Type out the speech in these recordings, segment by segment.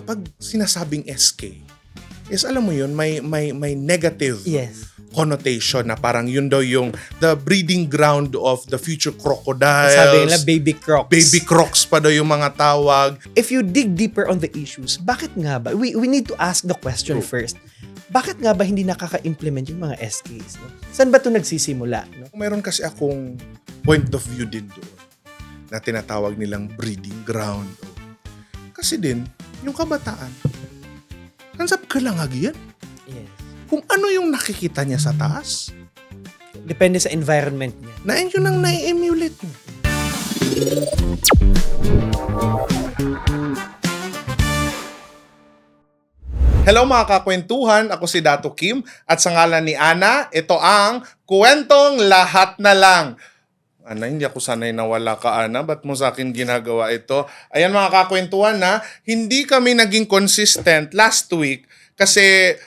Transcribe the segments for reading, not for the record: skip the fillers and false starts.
pag sinasabing SK, is alam mo yun, may negative connotation na parang yun daw yung the breeding ground of the future crocodiles. Sabi nila, baby crocs. Baby crocs pa daw yung mga tawag. If you dig deeper on the issues, bakit nga ba? We need to ask the question first. Bakit nga ba hindi nakaka-implement yung mga SKs? No? Saan ba ito nagsisimula? No? Meron kasi akong point of view din doon na tinatawag nilang breeding ground. Kasi din, yung kabataan, hansap ka lang yan. Yes. Kung ano yung nakikita niya sa taas, Depende sa environment niya. na yun ang nai-emulate mo. Hello mga kakwentuhan, ako si Dato Kim at sa ngalan ni Ana, ito ang Kwentong Lahat na Lang. Ana, hindi ako sanay na wala ka, Ana. Ba't mo sa akin ginagawa ito? Ayan mga kakwentuhan na, hindi kami naging consistent last week kasi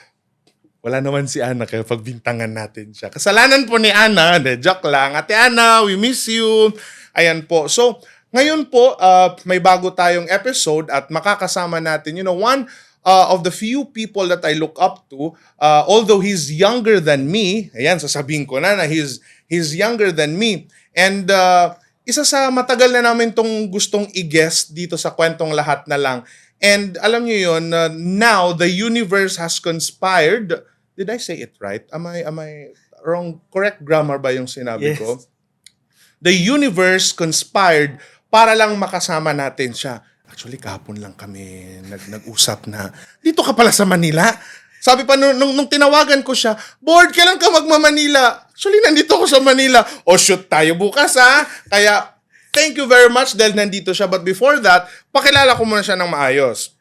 wala naman si Ana kaya pagbintangan natin siya. Kasalanan po ni Ana, joke lang. Ate Ana, we miss you. Ayan po. So, ngayon po, may bago tayong episode at makakasama natin, one of the few people that I look up to, although he's younger than me, ayan, sasabihin ko na he's younger than me. And isa sa matagal na namin tong gustong i-guest dito sa Kwentong Lahat na Lang. And alam niyo yun, now the universe has conspired. Did I say it right? Am I wrong? Correct grammar ba yung sinabi ko? The universe conspired para lang makasama natin siya. Actually, kahapon lang kami nag-usap na, dito ka pala sa Manila. Sabi pa nung tinawagan ko siya, Board, kailan ka magma-Manila? Actually, nandito ako sa Manila. O shoot tayo bukas ha. Kaya, thank you very much dahil nandito siya. But before that, pakilala ko muna siya ng maayos.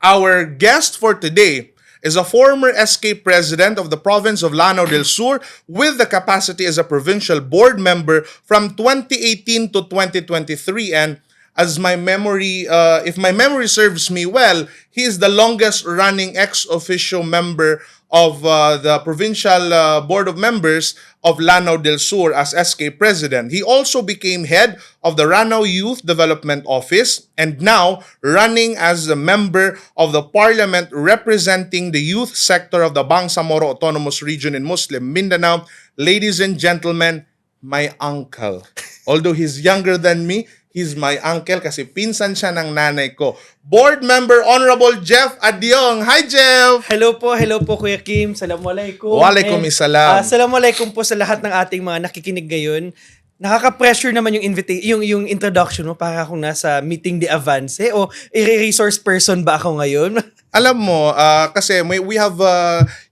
Our guest for today is a former SK president of the province of Lanao del Sur with the capacity as a provincial board member from 2018 to 2023. And as my memory, if my memory serves me well, he is the longest running ex-officio member of the provincial board of members of Lanao del Sur as SK president. He also became head of the Lanao Youth Development Office and now running as a member of the parliament representing the youth sector of the Bangsamoro Autonomous Region in Muslim Mindanao. Ladies and gentlemen, my uncle. Although he's younger than me, he's my uncle kasi pinsan siya ng nanay ko. Board member Honorable Jeff Adyong. Hi, Jeff! Hello po Kuya Kim. Assalamualaikum. Waalaikumsalam. Assalamualaikum po sa lahat ng ating mga nakikinig ngayon. Nakaka-pressure naman yung introduction mo para akong nasa meeting de avance o i-resource person ba ako ngayon? Alam mo, kasi we have,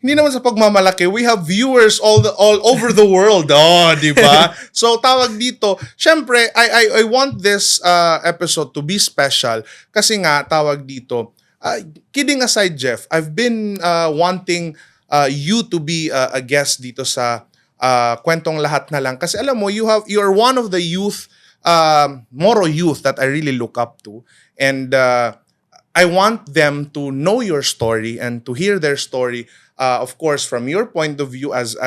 hindi naman sa pagmamalaki, we have viewers all over the world. Oh, di ba? So, tawag dito, syempre, I want this episode to be special kasi nga, tawag dito, kidding aside, Jeff, I've been wanting you to be a guest dito sa Kwentong Lahat na Lang. Kasi alam mo, you're one of the youth, Moro youth that I really look up to. And I want them to know your story and to hear their story, of course, from your point of view as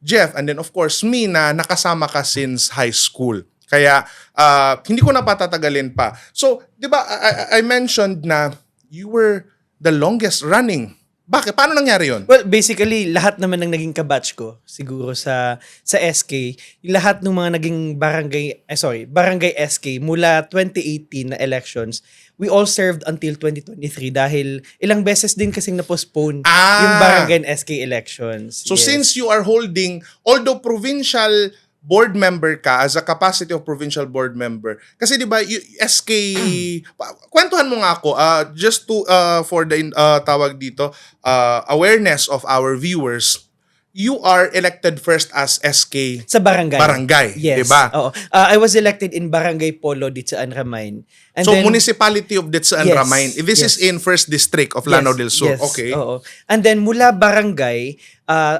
Jeff. And then, of course, me na nakasama ka since high school. Kaya, hindi ko na patatagalin pa. So, di ba, I mentioned na you were the longest running. Bakit? Paano nangyari yun? Well, basically, lahat naman ng naging kabatch ko, siguro sa SK, yung lahat ng mga naging barangay SK, mula 2018 na elections, we all served until 2023 dahil ilang beses din kasing na-postpone yung barangay and SK elections. So since you are holding, although provincial board member ka, as a capacity of provincial board member, kasi di ba, SK, kwentuhan mo nga ako, just to, for the, tawag dito, awareness of our viewers, you are elected first as SK sa barangay. di Yes. ba? Oo. I was elected in Barangay Polo, Ditsaan, Ramain. And so, then, Municipality of Ditsaan, Ramain. This is in 1st District of Lanao del Sur. Yes, Okay. Oo. And then, mula barangay,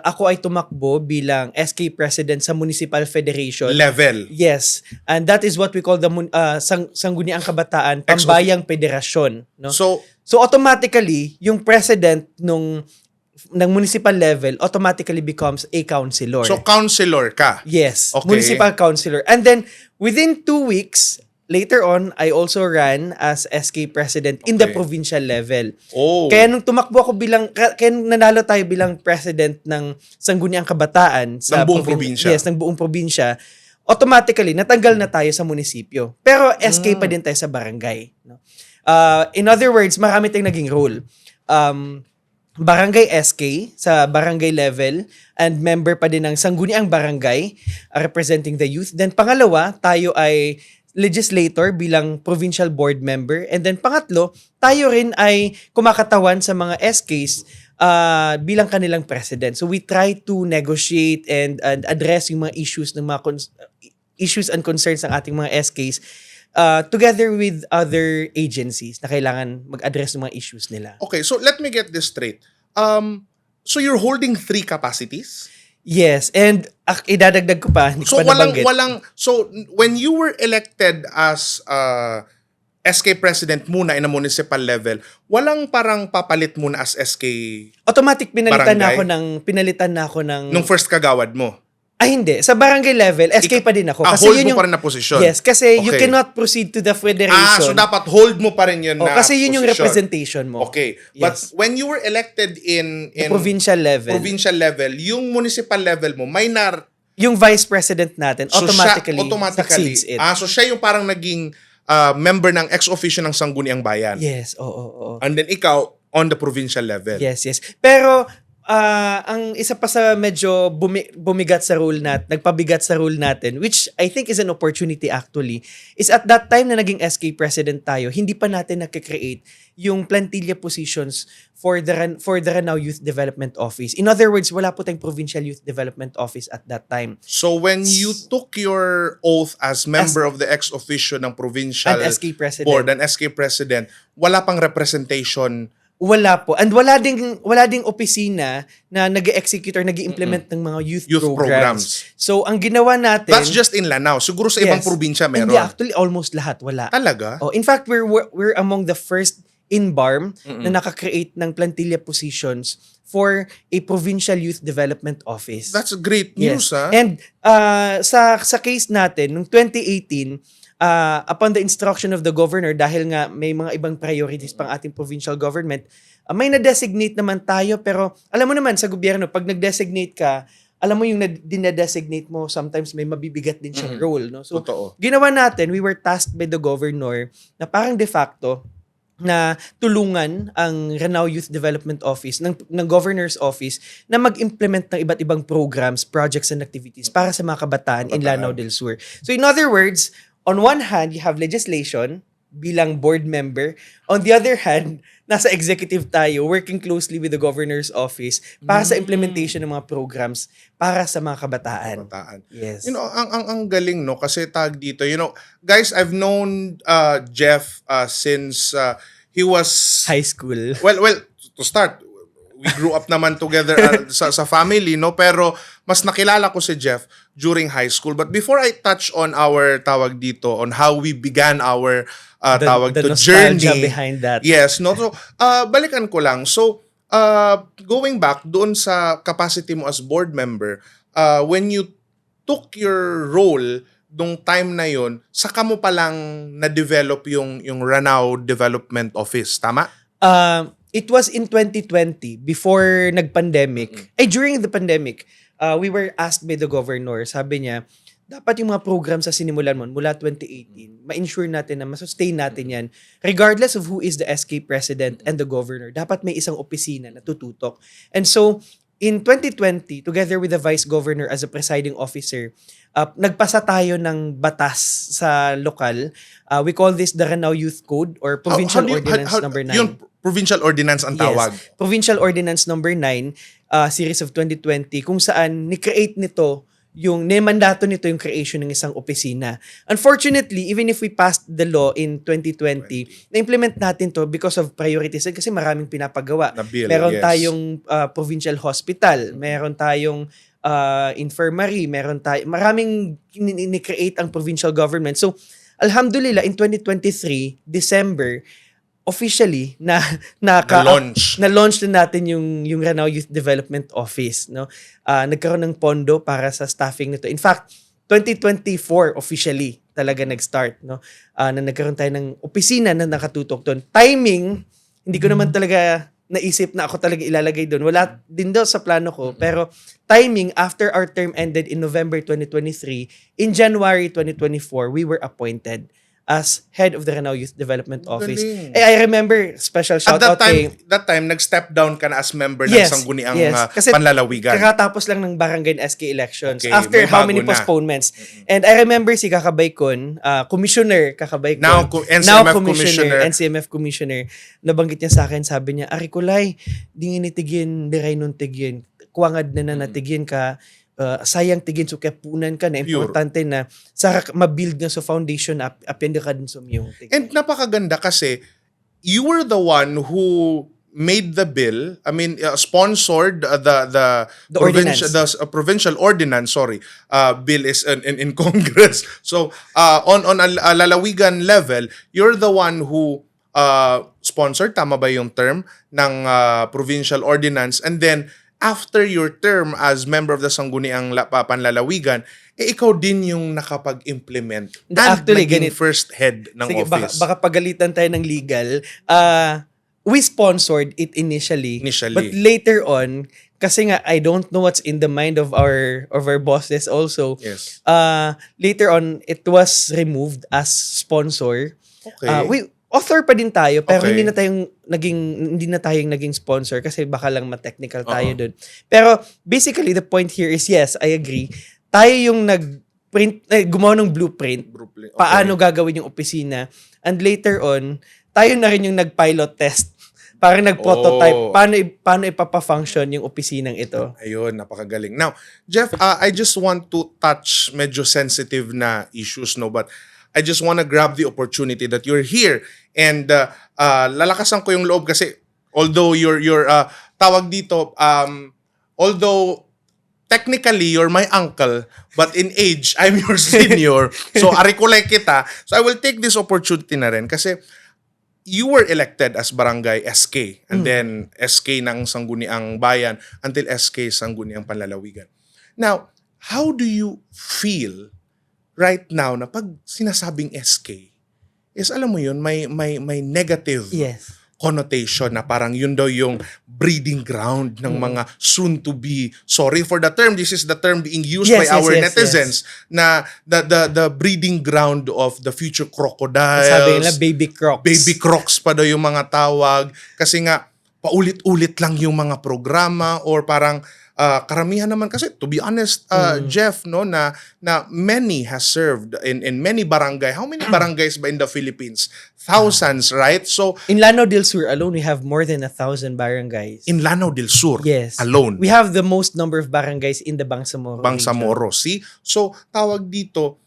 ako ay tumakbo bilang SK President sa Municipal Federation. Level. Yes. And that is what we call the Sangguniang Kabataan, Pambayang Federasyon. No? So automatically, yung president ng municipal level automatically becomes a councilor. So, councilor ka? Yes. Okay. Municipal councilor. And then, within 2 weeks, later on, I also ran as SK president in the Okay. provincial level. Oh. Kaya nung tumakbo ako kaya nung nanalo tayo bilang president ng Sangguniang Kabataan Ng buong probinsya. Yes, ng buong probinsya. Automatically natanggal na tayo sa munisipyo. Pero SK pa din tayo sa barangay, no? In other words, marami tayong naging role. Barangay SK sa barangay level and member pa din ng Sangguniang Barangay representing the youth. Then pangalawa, tayo ay legislator bilang provincial board member. And then pangatlo, tayo rin ay kumakatawan sa mga SKs bilang kanilang president. So we try to negotiate and address yung mga issues ng mga issues and concerns ng ating mga SKs together with other agencies na kailangan mag-address ng mga issues nila. Okay, so let me get this straight. So you're holding 3 capacities? Yes, and idadagdag ko pa, hindi ko So pa nabanggit. so when you were elected as SK president muna in a municipal level, walang parang papalit muna as SK Automatic Barangay? pinalitan na ako ng nung first kagawad mo? Ay hindi, sa barangay level SK pa din ako Hold mo pa rin na posisyon? Yes, kasi you Okay. cannot proceed to the federation. So dapat hold mo pa rin yun na kasi yun yung posisyon. representation mo. Okay. But Yes. when you were elected in The provincial level. provincial level, yung municipal level mo, may Yung vice president natin so automatically siya, succeeds it. So siya yung parang naging member ng ex-officio ng Sangguniang Bayan. Yes, oo. And then ikaw on the provincial level. Yes. Pero ang isa pa sa medyo bumigat sa rule nagpabigat sa rule natin, which I think is an opportunity actually, is at that time na naging SK president tayo, hindi pa natin nakikreate yung plantilla positions for the Ranao Youth Development Office. In other words, wala po tayong Provincial Youth Development Office at that time. So when you took your oath as member of the ex-officio ng provincial An SK president. board, an SK president, wala pang representation. Wala po. And wala ding opisina na nag-execute or nag-implement ng mga youth programs. So, ang ginawa natin... That's just in Lanao. Siguro sa ibang Yes. probinsya meron. Hindi, actually, almost lahat. Wala. Talaga? Oh, in fact, we're among the first in BARM na nakakreate ng plantilla positions for a provincial youth development office. That's great news, Yes. ah. And sa case natin, noong 2018, upon the instruction of the governor, dahil nga may mga ibang priorities pang ating provincial government, may na-designate naman tayo, pero alam mo naman sa gobyerno, pag nag-designate ka, alam mo yung dinadesignate mo, sometimes may mabibigat din siyang role. No? So, Totoo. ginawa natin, we were tasked by the governor na parang de facto, na tulungan ang Ranao Youth Development Office ng governor's office na mag-implement ng iba't ibang programs, projects and activities para sa mga kabataan in Lanao del Sur. So in other words, on one hand, you have legislation bilang board member. On the other hand, nasa executive tayo working closely with the governor's office para sa implementation ng mga programs para sa mga kabataan. Yes. You know, ang galing, no, kasi tag dito, you know, guys, I've known Jeff since he was High school. well to start, we grew up naman together sa family, no, pero mas nakilala ko si Jeff during high school. But before I touch on our tawag dito, on how we began our the nostalgia journey behind that. Yes, no. So, balikan ko lang. So, going back doon sa capacity mo as board member, when you took your role nung time na yon, saka mo palang na-develop yung Ranao Development Office, tama? It was in 2020, before nag-pandemic. During the pandemic, we were asked by the governor, sabi niya, dapat yung mga program sa sinimulan mo mula 2018, ma-ensure natin na masustain natin yan. Regardless of who is the SK president and the governor, dapat may isang opisina na tututok. And so, in 2020, together with the vice governor as a presiding officer, nagpasa tayo ng batas sa lokal. We call this the Ranao Youth Code or Provincial Ordinance Number 9. Yung Provincial Ordinance ang tawag. Yes. Provincial Ordinance Number 9, Series of 2020, kung saan ni-create nito yung mandato nito yung creation ng isang opisina. Unfortunately, even if we passed the law in 2020, na-implement natin to because of priorities kasi maraming pinapagawa. Na bill, Meron yes. tayong provincial hospital, meron tayong infirmary, maraming ni-create ang provincial government. So, alhamdulillah, in 2023, December, officially Na-launch. na-launch na natin yung Ranao Youth Development Office, no? Nagkaroon ng pondo para sa staffing nito. In fact, 2024 officially talaga nag-start, no? Na nagkaroon tayo ng opisina na nakatutok doon. Timing, hindi ko naman talaga naisip na ako talaga ilalagay doon. Wala din daw sa plano ko. Pero timing, after our term ended in November 2023, in January 2024, we were appointed as head of the Ranao Youth Development Office. Galing. I remember, special At shout out kay... that time, nag-step down ka na as member ng Yes, Sangguniang yes. Kasi Panlalawigan. kakatapos lang ng barangay and SK elections. Okay, After may how bago many na. postponements. And I remember si Kakabay Kon, Commissioner Kakabay Kon, Now, NCMF Commissioner. NCMF Commissioner, nabanggit niya sa akin, sabi niya, Arikulay, di nga nitigin, di ray nun tigin, kuwangad na natigin ka, sayang tigin so kapunan ka na Pure. importante na sa mabuild nga sa foundation apenda ka din sa miyong tigin. And napakaganda kasi you were the one who made the bill. I mean, sponsored the ordinance. provincial ordinance. Sorry, bill is in Congress. So on a lalawigan level, you're the one who sponsored. Tama ba yung term ng provincial ordinance? And then after your term as member of the Sangguniang Panlalawigan, ikaw din yung nakapag-implement and Actually, naging ganit- first head ng Sige, office. baka pagalitan tayo ng legal. We sponsored it initially. Initially. But later on, kasi nga, I don't know what's in the mind of our bosses also. Yes. Later on, it was removed as sponsor. Okay. Author pa din tayo, pero Okay. hindi na tayong naging sponsor kasi baka lang ma-technical tayo Oo. dun. Pero basically, the point here is, yes, I agree. Tayo yung gumawa ng blueprint Okay. paano gagawin yung opisina. And later on, tayo na rin yung nag-pilot test. Parang nag-prototype. Oh. Paano ipapa-function yung opisinang ito. Ayun, napakagaling. Now, Jeff, I just want to touch medyo sensitive na issues, no? But I just want to grab the opportunity that you're here and lalakasan ko yung loob kasi although you're tawag dito, although technically you're my uncle, but in age, I'm your senior. So, arikulay kita. So, I will take this opportunity na rin kasi you were elected as Barangay SK and then SK ng Sangguniang Bayan until SK Sangguniang Panlalawigan. Now, how do you feel right now na pag sinasabing SK is alam mo yun, may negative Yes. connotation na parang yun daw yung breeding ground ng mga soon to be, sorry for the term, this is the term being used by Yes, our yes, netizens, na the breeding ground of the future crocodiles. Sabi nila, baby crocs. Baby crocs pa daw yung mga tawag kasi nga paulit-ulit lang yung mga programa or parang karamihan naman kasi to be honest Jeff no na many has served in many barangay. How many barangays ba in the Philippines? Thousands, right? So In Lanao del Sur alone, we have more than 1,000 barangays. in Lanao del Sur Yes. alone, We have the most number of barangays in the Bangsamoro region. Bangsamoro, see? So tawag dito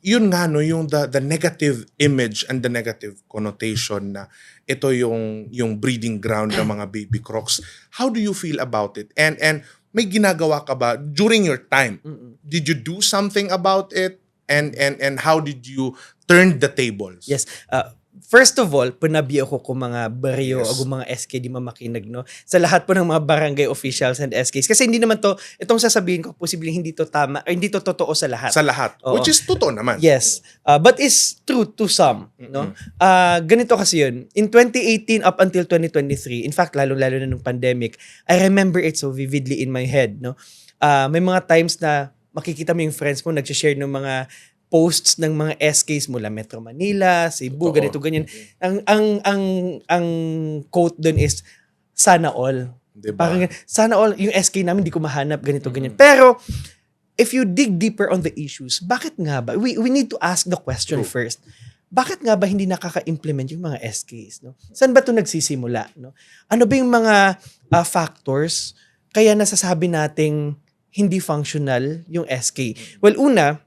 yun nga no yung the negative image and the negative connotation na ito yung breeding ground ng mga baby crocs. How do you feel about it? And may ginagawa ka ba during your time? Did you do something about it? And how did you turn the tables? Yes. First of all, panabi ako kung mga baryo Yes. o kung mga SK di mamakinag, no? Sa lahat po ng mga barangay officials and SKs. Kasi hindi naman to, itong sasabihin ko, posibleng hindi to tama, or hindi to totoo sa lahat. Sa lahat. Oo. Which is totoo naman. Yes. But is true to some, no? Ganito kasi yun. In 2018 up until 2023, in fact, lalo-lalo na nung pandemic, I remember it so vividly in my head, no? May mga times na makikita mo yung friends mo nag-share ng mga posts ng mga SKs mula Metro Manila, Cebu, Totoo. ganito, ganyan. Ang quote doon is, sana all. Diba? Parang, sana all, yung SK namin, di ko mahanap, ganito, ganyan. Pero, if you dig deeper on the issues, bakit nga ba? We need to ask the question True. first. Bakit nga ba hindi nakaka-implement yung mga SKs? No? Saan ba ito nagsisimula? No? Ano ba yung mga factors kaya nasasabi nating hindi functional yung SK? Well, una,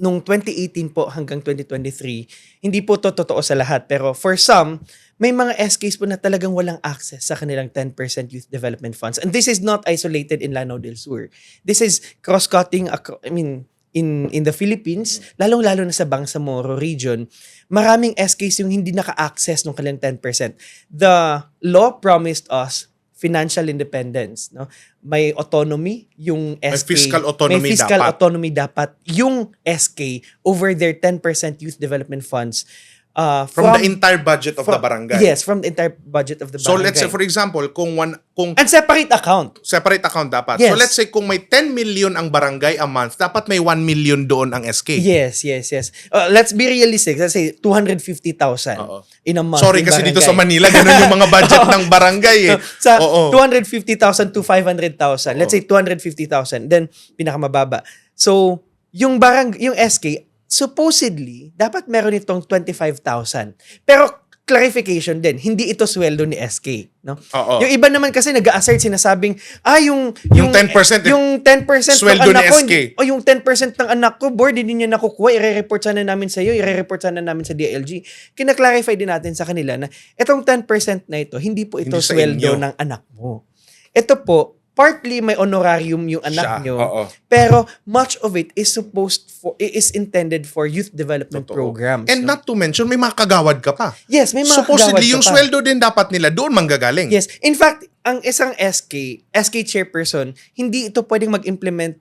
nung 2018 po hanggang 2023, hindi po to totoo sa lahat. Pero for some, may mga SKs po na talagang walang access sa kanilang 10% youth development funds. And this is not isolated in Lanao del Sur. This is cross-cutting, in the Philippines, lalong-lalo na sa Bangsamoro region, maraming SKs yung hindi naka-access ng kanilang 10%. The law promised us financial independence, no? May autonomy yung SK. fiscal autonomy may fiscal dapat. autonomy dapat yung SK over their 10% youth development funds From the entire budget of the barangay. Yes, from the entire budget of the So barangay. let's say for example, kung and separate account. separate account dapat. Yes. So let's say kung may 10 million ang barangay a month, dapat may 1 million doon ang SK. Yes. Let's be realistic. Let's say 250,000 Oo. in a month. Sorry in kasi dito barangay. sa Manila ganun yung mga budget ng barangay eh. Sa Oo. 250,000 to 500,000. Let's say 250,000. Then pinakamababa. So, yung SK supposedly dapat meron itong 25,000. Pero clarification din, hindi ito sweldo ni SK, no? Oo. Yung iba naman kasi nag-assert sinasabing, yung 10% yung 10% sweldo ng anak ni ko, SK. o yung 10% ng anak ko, board, hindi niya nakukuha, i-report sana namin sa iyo, i-report sana namin sa DLG. Kina-clarify din natin sa kanila na itong 10% na ito, hindi po ito Hindi sa sweldo inyo. ng anak mo. Ito po, partly may honorarium yung anak Siya, nyo, oo. pero much of it is intended for youth development Totoo. programs. And no? not to mention, may mga kagawad ka pa. Yes, may mga Supposedly, kagawad ka yung pa. sweldo din dapat nila doon manggagaling. Yes. In fact, ang isang SK chairperson, hindi ito pwedeng mag-implement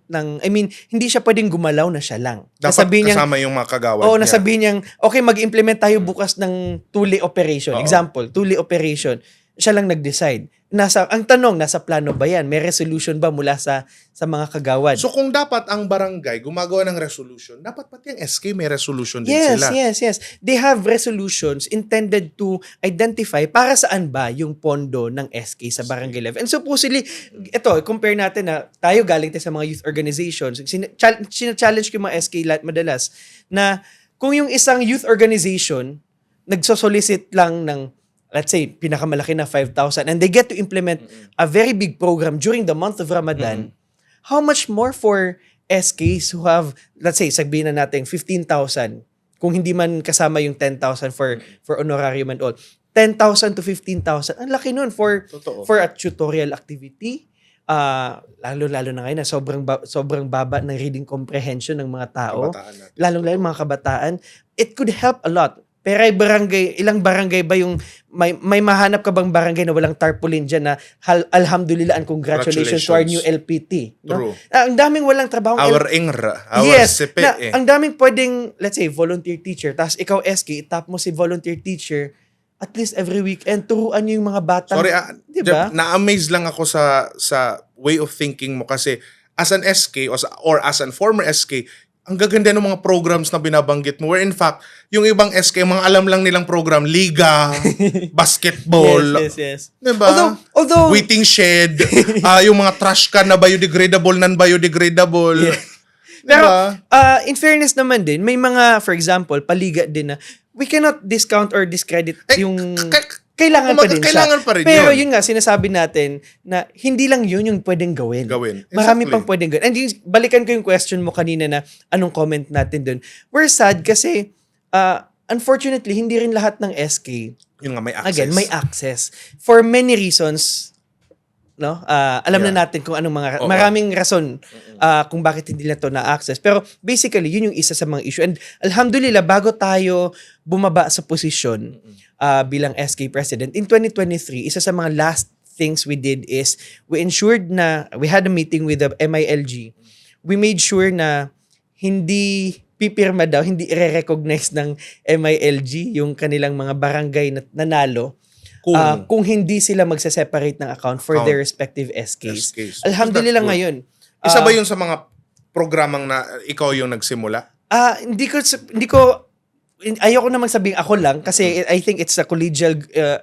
hindi siya pwedeng gumalaw na siya lang. Dapat kasama yung mga kagawad niya. nasabihin niyang, okay, mag-implement tayo bukas ng tuli operation. Oo. Example, tuli operation. Siya lang nag-decide. Ang tanong, nasa plano ba yan? May resolution ba mula sa mga kagawad? So kung dapat ang barangay gumagawa ng resolution, dapat pati ang SK may resolution din Yes, sila. yes. They have resolutions intended to identify para saan ba yung pondo ng SK sa barangay level. And supposedly, ito, compare natin na tayo galing tayo sa mga youth organizations. Challenge ko yung mga SK madalas na kung yung isang youth organization nagsosolicit lang ng, let's say, pinakamalaki na 5,000 and they get to implement a very big program during the month of Ramadan, how much more for SKs who have, let's say, sabihin na natin 15,000 kung hindi man kasama yung 10,000 for honorarium and all. 10,000 to 15,000. Ang laki nun for a tutorial activity. Lalo na ngayon na sobrang baba ng reading comprehension ng mga tao. Kabataan natin. Lalo mga kabataan. It could help a lot. Pero ilang barangay ba yung may mahanap ka bang barangay na walang tarpaulin dyan na alhamdulillah and congratulations to our new LPT. No? True. Ang daming walang trabaho. Our INGRA, our Yes. CPE. Ang daming pwedeng, let's say, volunteer teacher. Tapos ikaw, SK, itap mo si volunteer teacher at least every weekend, turuan niyo yung mga bata. Sorry, diba? na-amaze lang ako sa way of thinking mo kasi as an SK or as an former SK, ang gaganda ng mga programs na binabanggit mo where in fact, yung ibang SK, mga alam lang nilang program, liga, basketball, Yes. diba? Although Waiting shed, yung mga trash can na biodegradable, non-biodegradable. Yeah. Diba? Pero, in fairness naman din, may mga, for example, paliga din na we cannot discount or discredit yung... Kailangan pa din kailangan siya. pa rin Pero yun. yun nga, sinasabi natin na hindi lang yun yung pwedeng gawin. Marami Exactly. pang pwedeng gawin. And balikan ko yung question mo kanina na anong comment natin dun. We're sad kasi unfortunately, hindi rin lahat ng SK, Yun nga, may access. again, may access. For many reasons, no? Alam na natin kung anong mga maraming rason kung bakit hindi na to na-access. Pero basically, yun yung isa sa mga issue. And alhamdulillah, bago tayo bumaba sa posisyon bilang SK President, in 2023, isa sa mga last things we did is we ensured na we had a meeting with the MILG. We made sure na hindi pipirma daw, hindi i-recognize ng MILG yung kanilang mga barangay na nanalo kung hindi sila magse-separate ng account for their respective SKs. Alhamdulillah ngayon. Isa ba yun sa mga programang na ikaw yung nagsimula? Hindi ko ayoko namang sabihin ako lang kasi I think it's a collegial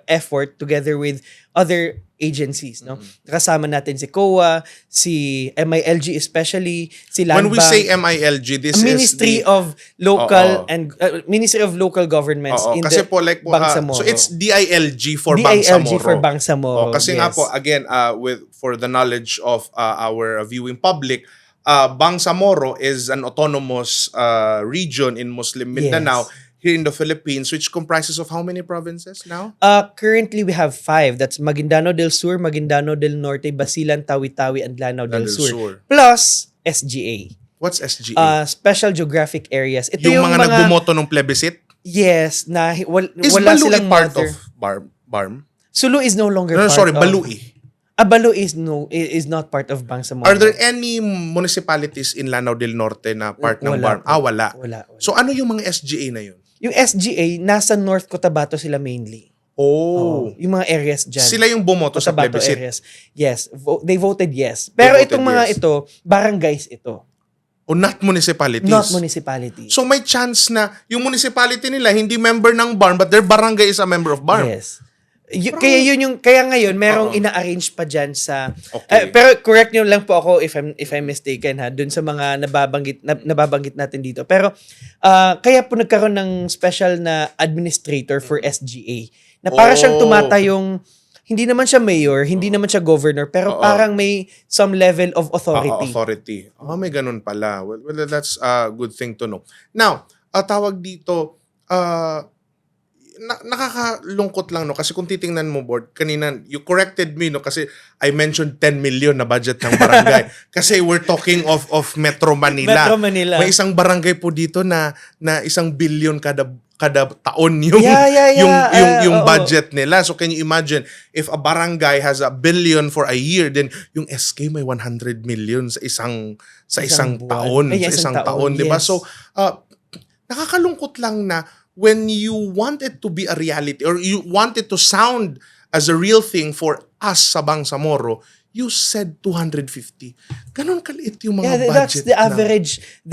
effort together with other agencies, no? Kasama natin si COA, si MILG especially, si Land When we Bank, say MILG, this Ministry is of Local and Ministry of Local Governments in kasi the po like po, Bangsamoro. so it's DILG for DILG Bangsamoro. for Bangsamoro. Kasi nga po again for the knowledge of our viewing public, Bangsamoro is an autonomous region in Muslim Mindanao here in the Philippines, which comprises of how many provinces now? Currently, we have 5. That's Maguindano del Sur, Maguindano del Norte, Basilan, Tawi-Tawi, and Lanao del Sur. Plus, SGA. What's SGA? Special Geographic Areas. Ito yung mga nagbumoto ng plebiscite? Yes, na Is wala Balui silang part mother. of BARM? Sulu is no longer No, part sorry, of... Balui. Abalo is not part of Bangsamoro. Are there any municipalities in Lanao del Norte na part ng Wala BARM? po. Wala. Wala. So ano yung mga SGA na yun? Yung SGA, nasa North Cotabato sila mainly. Oh. Yung mga areas dyan. Sila yung bumoto sa Cotabato plebiscite. areas. Yes. They voted yes. Pero voted itong mga yes. ito, barangays ito. O not municipalities. Not municipality. So may chance na yung municipality nila hindi member ng BARM but their barangay is a member of BARM. Yes. Kaya ngayon merong Oo. ina-arrange pa diyan sa Okay. pero correct niyo lang po ako if I'm mistaken ha dun sa mga nababanggit natin dito. Pero kaya po nagkaroon ng special na administrator for SGA na para siyang tumatayong hindi naman siya mayor, hindi naman siya governor, pero parang may some level of authority. Authority. May ganun pala. Well, that's a good thing to know. Now, tawag dito, nakakalungkot lang, no? Kasi kung titingnan mo, board, kanina, you corrected me, no? Kasi I mentioned 10 million na budget ng barangay. Kasi we're talking of Metro Manila. Metro Manila. May isang barangay po dito na 1 billion kada taon yung yung budget nila. So can you imagine if a barangay has 1 billion for a year, then yung SK may 100 million sa isang taon, Ay, sa isang isang taon, taon, 'di ba? yes. So nakakalungkot lang na when you want it to be a reality or you want it to sound as a real thing for us sa Bangsamoro, you said 250. Ganon kaliit yung mga budget. That's the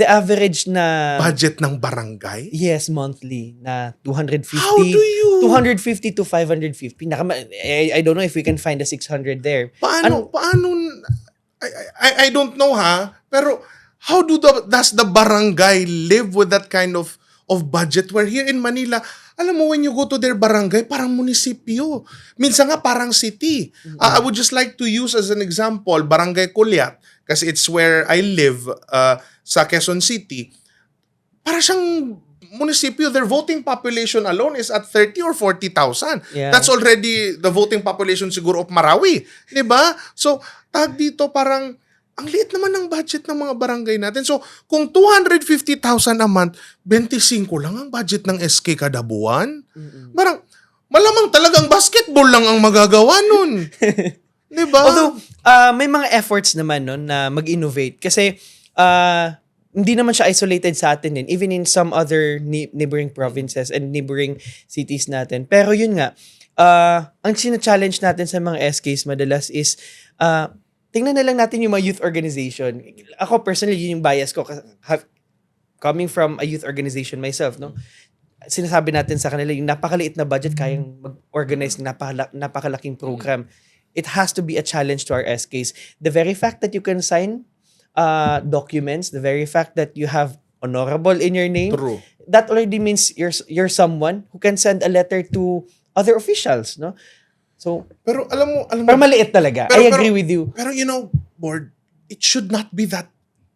average na budget ng barangay. yes, monthly na 250. How do you 250 to 550. I don't know if we can find a 600 there. Paano I don't know pero how does the barangay live with that kind of budget where here in Manila, alam mo when you go to their barangay parang munisipyo. Minsan nga parang city. I would just like to use as an example Barangay Kulyat kasi it's where I live sa Quezon City. Para siyang munisipyo, their voting population alone is at 30 or 40,000. Yeah. That's already the voting population siguro of Marawi. 'Di ba? So, tag dito parang ang liit naman ng budget ng mga barangay natin. So, kung 250,000 a month, 25 lang ang budget ng SK kada buwan. Parang, malamang talagang basketball lang ang magagawa nun. 'Di ba? Although, may mga efforts naman no, na mag-innovate. Kasi, hindi naman siya isolated sa atin din. Even in some other neighboring provinces and neighboring cities natin. Pero yun nga, ang sina-challenge natin sa mga SKs madalas is, tingnan na lang natin yung mga youth organization. Ako personally, yun yung bias ko. Coming from a youth organization myself, no? Sinasabi natin sa kanila, yung napakaliit na budget, kayang mag-organize ng napakalaking program. It has to be a challenge to our SKs. The very fact that you can sign documents, the very fact that you have honorable in your name, True. that already means you're someone who can send a letter to other officials, no? So, Pero alam mo, pero maliit talaga. I agree with you. Pero board, it should not be that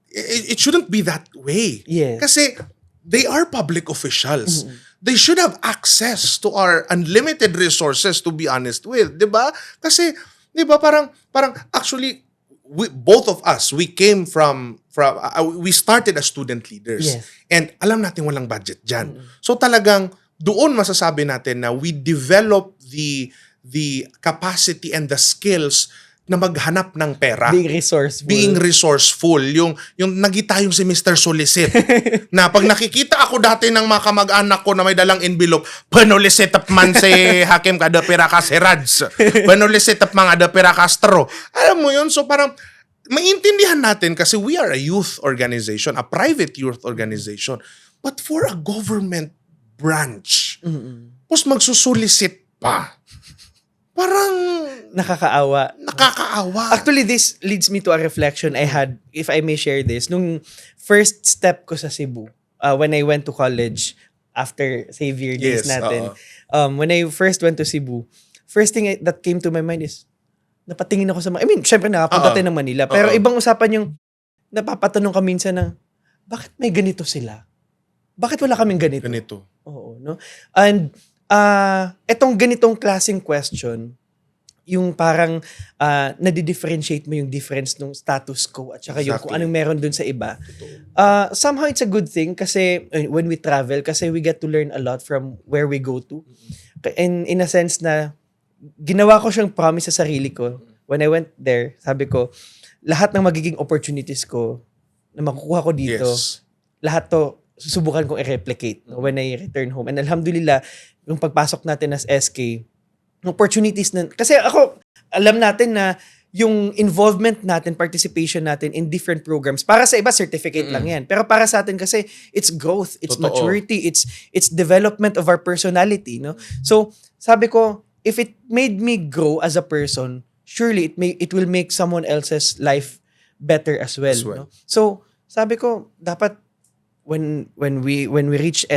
it shouldn't be that way. Yes. Kasi they are public officials. They should have access to our unlimited resources, to be honest with, 'di ba? Kasi 'di ba parang actually both of us, we came from we started as student leaders. Yes. And alam natin walang budget diyan. So talagang doon masasabi natin na we develop the capacity and the skills na maghanap ng pera. Being resourceful. Yung nagitayong si Mr. Solicit na pag nakikita ako dati ng mga kamag-anak ko na may dalang envelope, panulisit up man si Hakim kada pera ka si Rads. Panulisit up mga ada pera ka Astro. Alam mo yun? So parang maintindihan natin kasi we are a youth organization, a private youth organization. But for a government branch, tapos magsusulisit pa. Parang nakakaawa. Actually, this leads me to a reflection I had, if I may share this, nung first step ko sa Cebu, when I went to college after Xavier days natin. When I first went to Cebu, first thing that came to my mind is, napatingin ako sa mga, syempre nakapunta tayo ng Manila, pero ibang usapan yung, napapatanong ka minsan ng, bakit may ganito sila? Bakit wala kaming ganito? Oo, no? And, etong ganitong klaseng question, yung parang nadi-differentiate mo yung difference ng status quo at saka yung kung anong meron dun sa iba. Somehow it's a good thing kasi when we travel, kasi we get to learn a lot from where we go to. And in a sense na ginawa ko siyang promise sa sarili ko when I went there, sabi ko, lahat ng magiging opportunities ko na makukuha ko dito, Yes. lahat to susubukan kong i-replicate when I return home. And alhamdulillah, yung pagpasok natin as SK, opportunities na, kasi ako, alam natin na yung involvement natin, participation natin in different programs, para sa iba, certificate lang yan. Pero para sa atin kasi, it's growth, it's Totoo. maturity, it's development of our personality, no? So, sabi ko, if it made me grow as a person, surely it will make someone else's life better as well. As well. No? So, sabi ko, dapat when we reach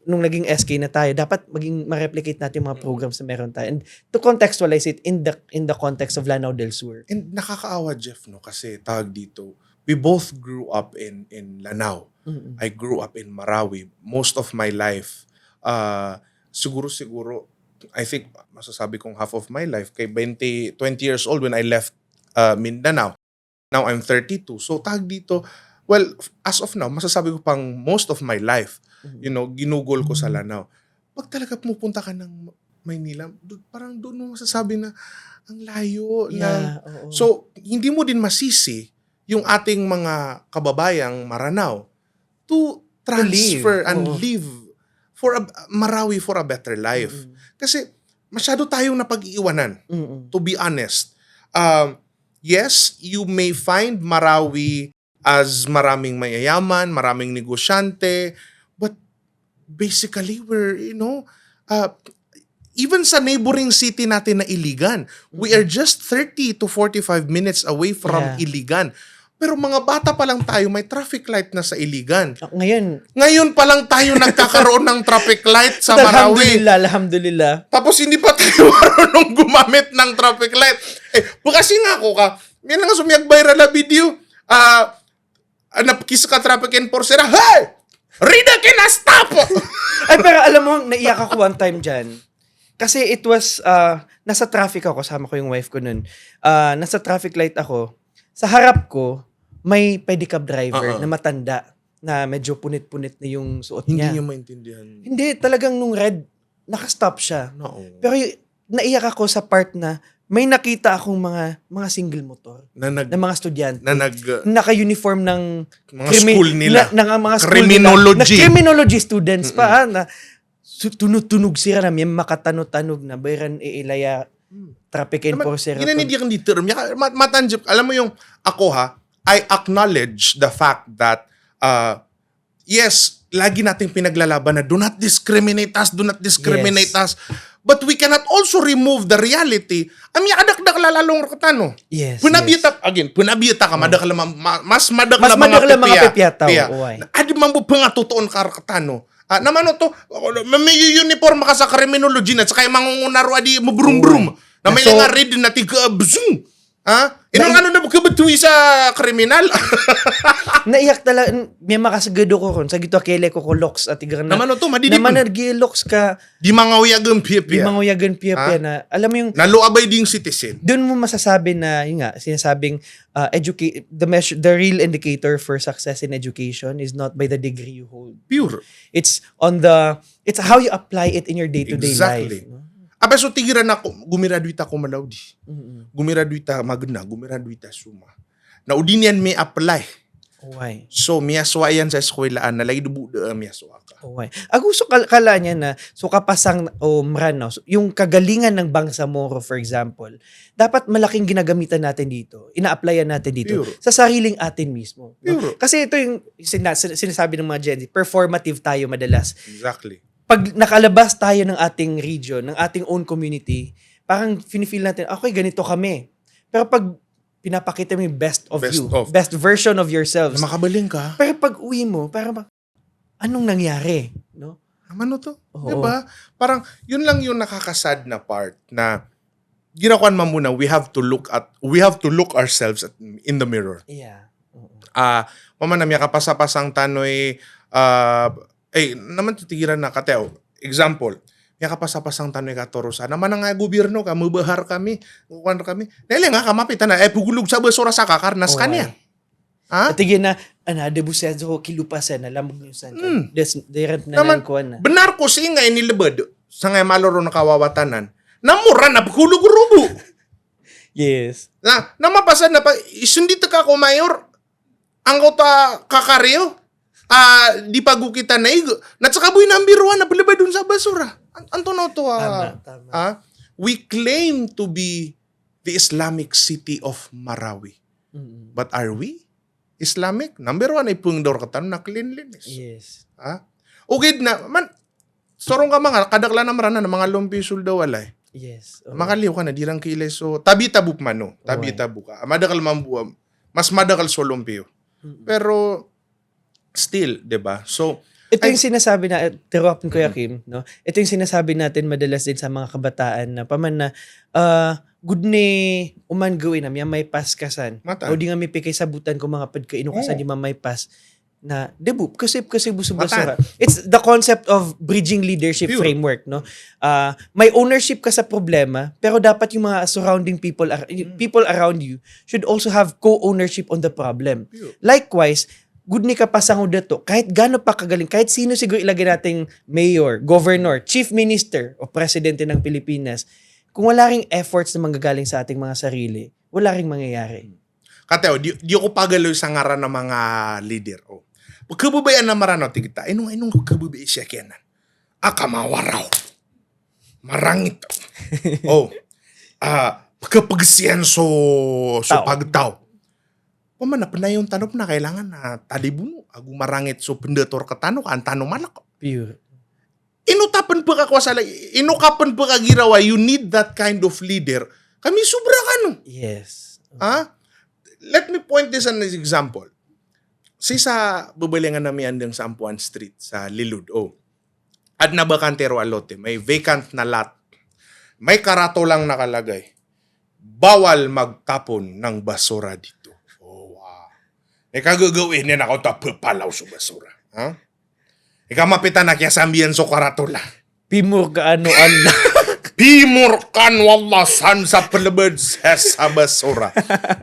nung naging SK na tayo, dapat maging ma-replicate natin yung mga programs na meron tayo. And to contextualize it in the context of Lanao del Sur. And nakakaawa, Jeff, no? Kasi tawag dito, we both grew up in Lanao. Mm-mm. I grew up in Marawi. Most of my life, siguro, I think, masasabi kong half of my life, kay 20 years old when I left Mindanao. Now I'm 32. So tawag dito, well, as of now, masasabi ko pang most of my life, ginugol ko sa Lanao. Pag talaga pumupunta ka ng Maynila, parang doon mo masasabi na ang layo. Yeah, oo. So, hindi mo din masisi yung ating mga kababayang Maranao to transfer live. and Oo. live for Marawi for a better life. Mm-mm. Kasi masyado tayong napag-iiwanan, Mm-mm. to be honest. Yes, you may find Marawi as maraming mayayaman, maraming negosyante, but basically we're, even sa neighboring city natin na Iligan, we are just 30 to 45 minutes away from Yeah. Iligan. Pero mga bata pa lang tayo, may traffic light na sa Iligan. Ngayon pa lang tayo nagkakaroon ng traffic light sa Marawi. Alhamdulillah. Tapos hindi pa tayo marunong gumamit ng traffic light. Kasi nga ako ka, yan lang sumiyag viral na video. Napkis ka traffic enforcer, hey! Rida kina stop! Ay, pero alam mo, naiyak ako one time dyan. Kasi it was, nasa traffic ako, kasama ko yung wife ko nun. Nasa traffic light ako. Sa harap ko, may pedicab driver na matanda na medyo punit-punit na yung suot Hindi niya. niya maintindihan. Hindi, talagang nung red, nakastop siya. No. Pero naiyak ako sa part na may nakita akong mga single motor Na na mga estudyante. Naka-uniform ng mga school nila. ng mga school Criminology. nila. Na criminology students pa. Na tunog sira na may makatanog-tanog na bayran iilaya traffic enforcer. Ginanidiyan di term. Matanggap. Alam mo yung ako I acknowledge the fact that yes, lagi nating pinaglalaban na do not discriminate Yes. us. But we cannot also remove the reality. Ami adakdak lalalong katano. Yes. Punabiyata ka madakala mas madakala Mas madakala mga pepyataw. Piya. Uway. Adi mambo pangatutoon ka katano. Naman to, may uniform ka sa criminology na saka mangungunaro adi mo brum-brum. Na may So- nga read na tiga bzung. Inong ano na kabatuwi sa kriminal? Naiyak talaga. May makasagado ko ron. Sa gito akele ko loks at igang na. Naman to, madidipon. Naman loks ka. Di mangawiyagan Di piya. manguyagan piya na. Alam mo yung Naluabay ding citizen. doon mo masasabi na, yun nga, sinasabing the real indicator for success in education is not by the degree you hold. Pure. It's how you apply it in your day-to-day Exactly. life. No? So tigiran ako, gumiraduita ko malawdi. Mm-mm. Gumiraduita magna, gumiraduita suma. Na udinian may apply. Okay. So miyaswa yan sa eskwelaan na lagi dubu miyaswa ka. Okay. Gusto kala niya na so kapasang o mrano, yung kagalingan ng Bangsamoro for example, dapat malaking ginagamitan natin dito. Ina-applyan natin dito Pure. sa sariling atin mismo. No? Pure. Kasi ito yung sinasabi ng mga Gen Z, performative tayo madalas. Exactly. Pag nakalabas tayo ng ating region, ng ating own community, parang feel natin, okay, ganito kami. Pero pag pinapakita mo yung best version of yourselves, Na makabaling ka. pero pag uwi mo, parang anong nangyari? No? Ano to? Oo. Diba? Parang yun lang yung nakakasad na part na ginakuan man muna, we have to look ourselves in the mirror. Yeah. Oo. Mama na miya kapasapasang tanoy naman titigiran na kateo. Example, miya kapasapasang tanoy katorosa. Naman nga gobyerno ka, mubahar kami, kukuan kami. Nele nga kamapitan na, pugulog sa basura sa kakarnas ka niya. At tigin na, debusen ko kilupasan, alam mo yung saan ka. Direct na Naman, lang kuhan na. benar ko si ngay nilibad sa ngay maloro na kawawatanan. Namura na hulog-rubo. Yes. Na mapasan na pa, isundi ka ko mayor, ang ta kakaryo, di pagukita na igo. Natsakaboy na ang biruan na palabay dun sa basura. Anto na to, Tama. we claim to be the Islamic city of Marawi. Mm-mm. But are we Islamic? Number one ay pungdor katan na cleanliness. Yes. Ugid na, man, sorong ka mga, kadakla na marana na mga lumpisul daw walay. Yes. Makaliw ka na, dirang kilay so, tabi-tabu man no, tabi-tabu ka. Madakal mambuam, mas madakal so lumpio. Pero, still, di ba? So, Ito yung sinasabi na, interruptin ko Kim, no? Ito yung sinasabi natin madalas din sa mga kabataan na paman na, good ni uman gawin na may paskasan. Mata. O di nga may pikay sabutan ko mga padka inukasan di may pas na debu kasi buso basura. It's the concept of bridging leadership Pure. framework, no? May ownership ka sa problema pero dapat yung mga surrounding people people around you should also have co-ownership on the problem. Pure. Likewise, good ni kapasango dato, kahit gaano pa kagaling, kahit sino siguro ilagay nating mayor, governor, chief minister, o presidente ng Pilipinas, kung wala ring efforts na manggagaling sa ating mga sarili, wala ring mangyayari. Kateo, di ko pagaloy sa ngaran ng mga leader. Pagkababayan na marano, tigita, inong kababayan siya kenan. Akamawaraw. Marangit. Pagkapagsiyan so pagtaw. Pamanap na yung tanop na kailangan na talibuno. Agu marangit so pendator katano ka, antano malak. Pure. Inukapan pa girawa, you need that kind of leader. Kami sobra ka no. Yes. Let me point this as an example. Sa babalingan namin andang sa Ampuan Street, sa Lilud. At nabakantero alote, may vacant na lot. May karato lang nakalagay. Bawal magtapon ng basura dito. Wow. Kagagawin niya na ako tapapalaw sa basura. Ikamapitan na kaya sa ambiyenso karato lang. Pimur ka ano. Pimur kan wallah san sa palabad sa basura.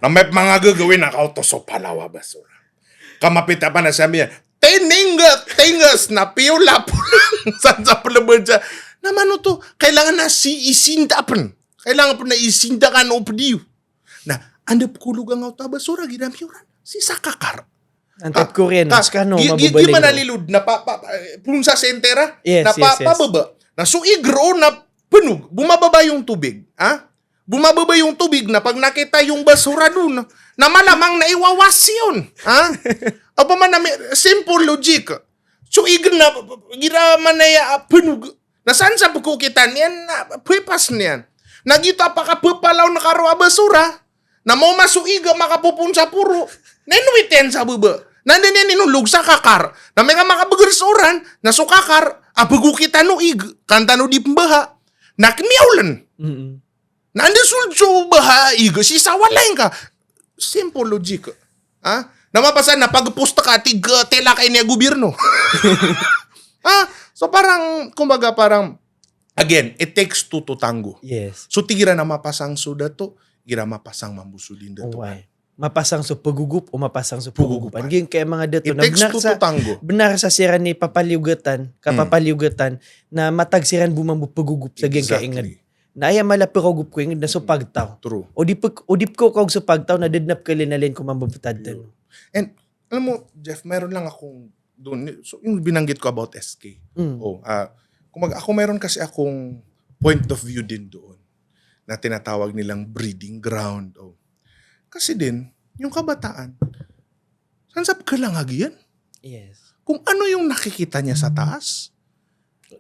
Na may mga gagawin na kauto so palawa basura. Kamapita pa na sabi niya, tingas na piula po lang san sa palabad sa. Naman to, kailangan na isindapan. Kailangan po na isindakan o padiyo. Na, andap kulog ang auto basura, ginamiyuran. Si Sakakar. Antap Koreanos ka no, Di mabubaling. manalilud na punsa sa entera, Yes, na yes. pababa. Na suigro na punog, bumababa yung tubig. Bumababa yung tubig na pag nakita yung basura dun, na malamang naiwawas yun. O pa man, simple logic. Suigro na, giraman na punog. Na saan sa pagkukitan yan, pwepas niyan. Nagita pa kapapalaw na karo basura, na mo masuiga makapupun sa puro. Nenuiten sa baba. Nandan yan inulog sa kakar. Na may nga makabagarsoran, na so kakar, abagukitan no ig, kanta no di pembaha. Nakmiaulan. Nandan sulso baha ig, si sawalain ka. Simple logic. Namapasan na pagpusta ka, tela kay niya gobyerno. So parang, kumbaga parang, again, it takes two to tango. Yes. So tigira na mapasang suda to, gira mapasang mambusudin dato. Mapasang sa pagugup o mapasang sa pagugupan. Yung kaya mga dato It na takes two to tango. benar sa sira ni kapapaliugatan na matag siran bumambu pagugup sa geng kaingad. Na aya mala pagugup ko ingad na so pagtaw. True. O dip ko kog sa pagtaw na didnap ka linalin ko mambabutad tan. And, alam mo, Jeff, meron lang akong doon. So, yung binanggit ko about SK. Ako meron kasi akong point of view din doon na tinatawag nilang breeding ground. Kasi din, yung kabataan, saan sa pagkalangag yan? Yes. Kung ano yung nakikita niya sa taas,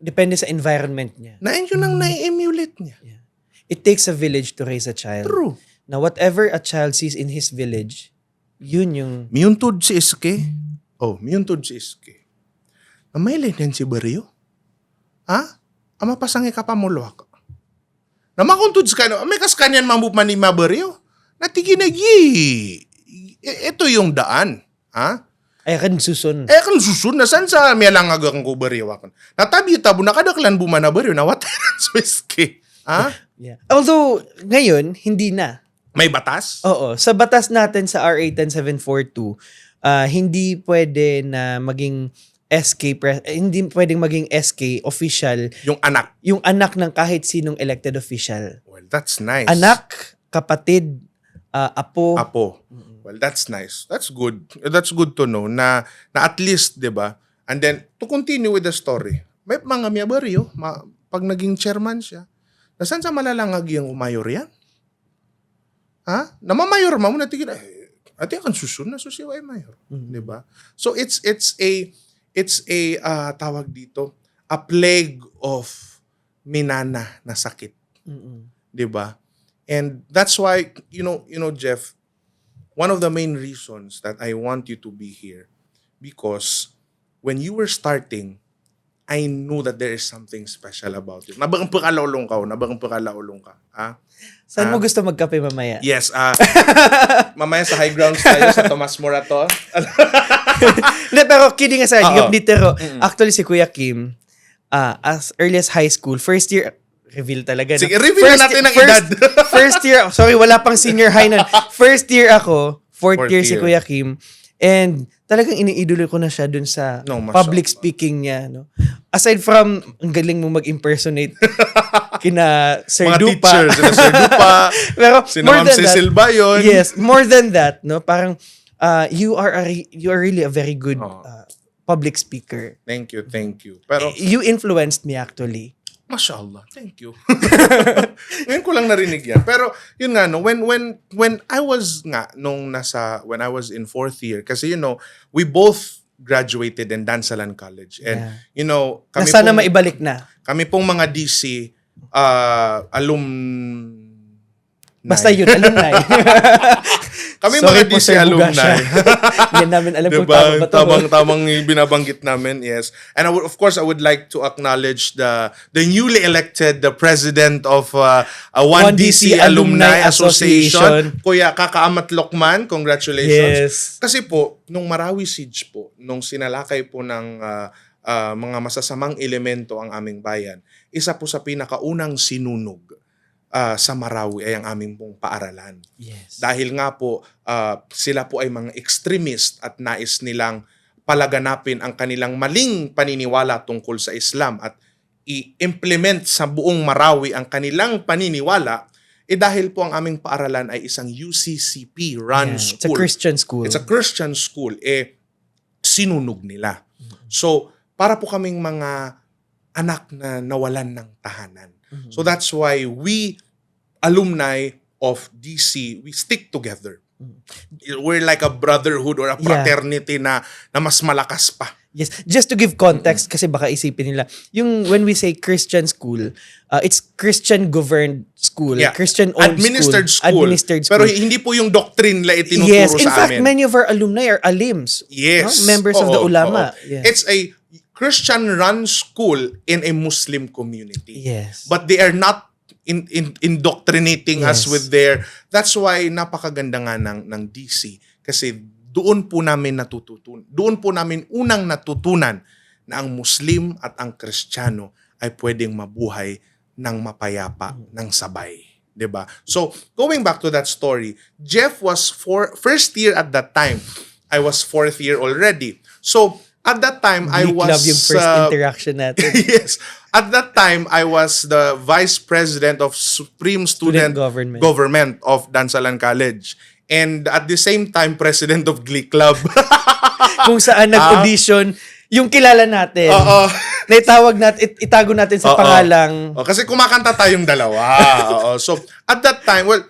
Depende sa environment niya. na yun ang na-emulate niya. Yeah. It takes a village to raise a child. True. Na whatever a child sees in his village, yun yung Miyuntod si SK. Miyuntod si SK. Namailin yan si Barrio. Ama pasangi ka pa mulwak. Namakuntod sa kanya, may kaskanyan mamupan ni Barrio. Natiginagi. Ito yung daan. ay kan susun. Kan susun na saan sa miyalang agang ko Barrio. Natabi-tabo na kadaklan bumana Barrio na wataran sa SK. Yeah. Although, ngayon, hindi na. May batas? Oo. Sa batas natin sa RA 10742, hindi pwede na maging hindi pwedeng maging SK official Yung anak. yung anak ng kahit sinong elected official. Well, that's nice. Anak kapatid, apo. Apo. Well, that's nice. That's good. That's good to know na at least, 'di ba? And then to continue with the story. May mga miyabaryo, pag naging chairman siya, nasan sa malalangag yung mayor yan? Ha? Namamayor mo na tigil ati kan susun na susiwa ay mayor, 'di ba? So it's a tawag dito, a plague of minana na sakit, 'di ba? And that's why you know Jeff, one of the main reasons that I want you to be here because when you were starting, I knew that there is something special about you. Nabang pakalaulong ka. Ha? Saan mo gusto magkape mamaya? Yes. Mamaya sa high grounds tayo sa Tomas Morato. Hindi, pero kidding aside, yung litero, actually si Kuya Kim, as early as high school, first year, reveal talaga. Sige, reveal na natin ang edad. First year, sorry, wala pang senior high nun. First year ako, fourth year si year. Kuya Kim. And talagang iniidolo ko na siya dun sa public mashallah. speaking niya. No? Aside from, ang galing mo mag-impersonate kina Sir Mga Dupa. teachers, sina Sir Dupa, Pero sina more Ma'am than that, Cecil Bayon. yes, more than that, no, parang you are really a very good public speaker. Thank you. Pero, You influenced me actually. mashallah, thank you. Ngayon ko lang narinig yan. Pero, yun nga, no, when I was when I was in fourth year, kasi we both graduated in Dansalan College. And, kami Sana maibalik na. Kami pong mga DC, Basta yun, alumni. Kami Sorry mga po, DC Sir alumni. Bugasha. Hindi namin alam kung Diba? tama ba ito. Tamang binabanggit namin, yes. And I would like to acknowledge the newly elected the president of 1DC Alumni Association, Kuya Kakaamat Lokman. Congratulations. Yes. Kasi po, nung Marawi Siege po, nung sinalakay po ng mga masasamang elemento ang aming bayan, isa po sa pinakaunang sinunog sa Marawi ay ang aming pong paaralan. Yes. Dahil nga po, sila po ay mga extremist at nais nilang palaganapin ang kanilang maling paniniwala tungkol sa Islam at i-implement sa buong Marawi ang kanilang paniniwala, dahil po ang aming paaralan ay isang UCCP-run school. It's a Christian school. It's a Christian school. Sinunog nila. So, para po kaming mga anak na nawalan ng tahanan. So that's why we, alumni of DC, we stick together. We're like a brotherhood or a fraternity na mas malakas pa. Yes, just to give context kasi baka isipin nila, yung when we say Christian school, it's Christian governed school, Christian owned administered school. Administered school. Pero hindi po yung doctrine la itinuturo yes, in sa fact, amin. many of our alumni are alims. Yes. Members of the ulama. Oo. Yeah. It's a Christian-run school in a Muslim community. Yes. But they are not indoctrinating us Yes. with their... That's why napakaganda nga ng DC. Kasi doon po namin unang natutunan na ang Muslim at ang Kristiyano ay pwedeng mabuhay ng mapayapa, ng sabay. 'Di ba? So, going back to that story, Jeff was first year at that time. I was fourth year already. So, at that time, I was... love yung first interaction natin. Yes. At that time, I was the Vice President of Supreme Student Government of Dansalan College. And at the same time, President of Glee Club. Kung saan nag-audition, yung kilala natin. Oo. Naitawag natin, itago natin sa pangalang... Kasi kumakanta tayong dalawa. Oo. So, at that time, well,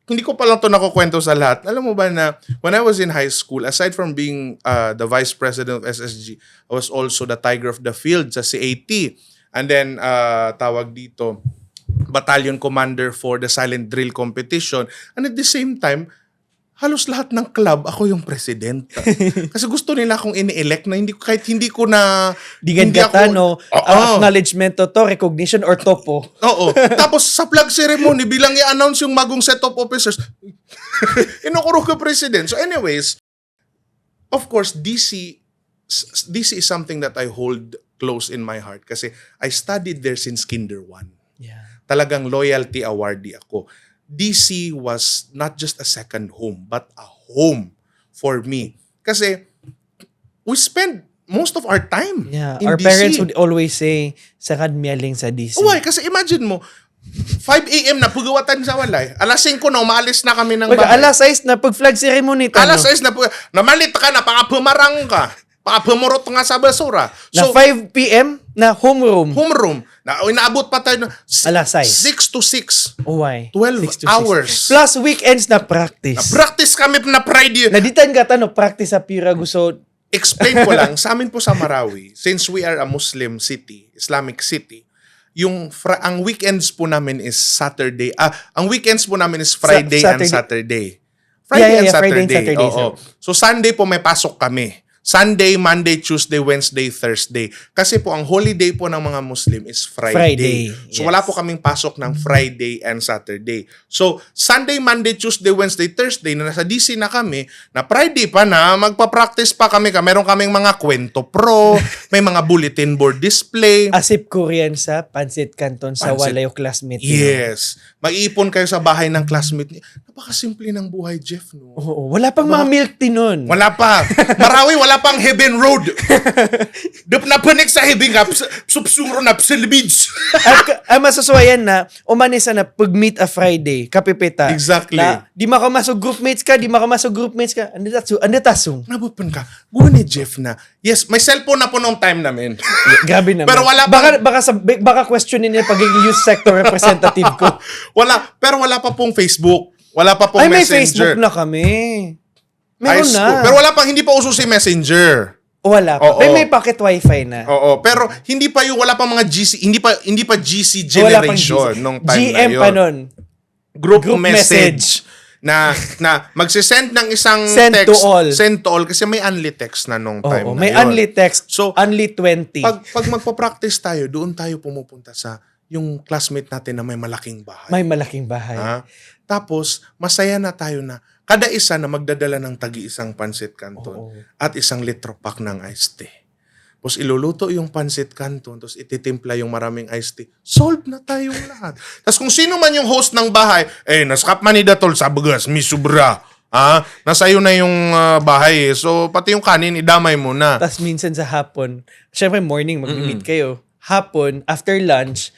hindi ko pa lang ito nakukwento sa lahat. Alam mo ba na when I was in high school, aside from being the Vice President of SSG, I was also the Tiger of the Field sa CAT. And then, tawag dito, Battalion Commander for the Silent Drill Competition. And at the same time, halos lahat ng club, ako yung president. Kasi gusto nila akong ini-elect na kahit hindi ko na... acknowledgement to, recognition or topo. Oo. Tapos sa flag ceremony, bilang i-announce yung magong set of officers, inukuro ka president. So anyways, of course, DC is something that I hold close in my heart kasi I studied there since Kinder 1. Yeah. Talagang loyalty awardee ako. DC was not just a second home, but a home for me. Kasi we spend most of our time Yeah, in our DC. parents would always say, sakad miyaling sa DC. Why? Kasi imagine mo, 5 a.m. na pugawatan sa walay. Alas 5 na umaalis na kami ng Wag, bahay. alas 6 na pag flag ceremony Alas 6 na namalit ka na pakapumarang ka. Pakapumurot nga sa basura. na 5 p.m. na homeroom. Homeroom. Na inaabot pa tayo Alas 6 to 6. Oh, why? 12 6 to 6. hours. Plus weekends na practice. Practice kami na Friday. Naditan ka tanong, practice sa Pira gusto. Explain ko lang, sa amin po sa Marawi, since we are a Muslim city, Islamic city, ang weekends po namin is Saturday. Ang weekends po namin is Friday and Saturday. Friday and Saturday, Oo. So Sunday po may pasok kami. Sunday, Monday, Tuesday, Wednesday, Thursday. Kasi po ang holiday po ng mga Muslim is Friday. So yes. wala po kaming pasok ng Friday and Saturday. So Sunday, Monday, Tuesday, Wednesday, Thursday na nasa DC na kami, na Friday pa na, magpa-practice pa kami. Meron kaming mga kwento pro, may mga bulletin board display. Asip Korean sa Pansit Canton sa Pansit. walayo classmate. Yes. Mag-iipon kayo sa bahay ng classmate niya. Napakasimple ng buhay, Jeff, no? Oo, wala pang mga milk tea nun. Wala pa. Marawi, wala pang Heaven Road. Dup na panik sa Heaven ka, supsuro na psilbij. Ang masasuwayan na, umanisa na pag-meet a Friday, kapipita. Exactly. Na, di makamasok groupmates ka. Anditasong. Nabupan ka. Buwan ni Jeff na, yes, may cellphone na po nung time namin. Grabe naman. Pero wala pang- baka questionin niya pagiging youth sector representative ko. Pero wala pa pong Facebook. Wala pa pong Ay, may Messenger. Facebook na kami. High Meron school. na. Pero hindi pa uso si Messenger. Wala pa. Oo. May pocket wifi na. Oo, pero wala pa mga GC, hindi pa GC Wala pang generation GC. nung time GM na yun. pa nun. Group message. na magsisend ng isang Send text. to all. Send to all kasi may only text na nung time Oo, na may yun. only text. So, only 20. Pag magpa-practice tayo, doon tayo pumupunta sa yung classmate natin na may malaking bahay. May malaking bahay. Ha? Tapos, masaya na tayo na kada isa na magdadala ng tagi-isang pansit canton Oo. at isang litro pack ng iced tea. Tapos iluluto yung pansit canton, tapos ititimpla yung maraming iced tea. Solve na tayong lahat. Tapos kung sino man yung host ng bahay, naskap man ni Datol sa bugas, may sobra. Nasa iyo na yung bahay. So, pati yung kanin, idamay mo na. Tapos minsan sa hapon, syempre morning mag-meet kayo. Hapon, after lunch,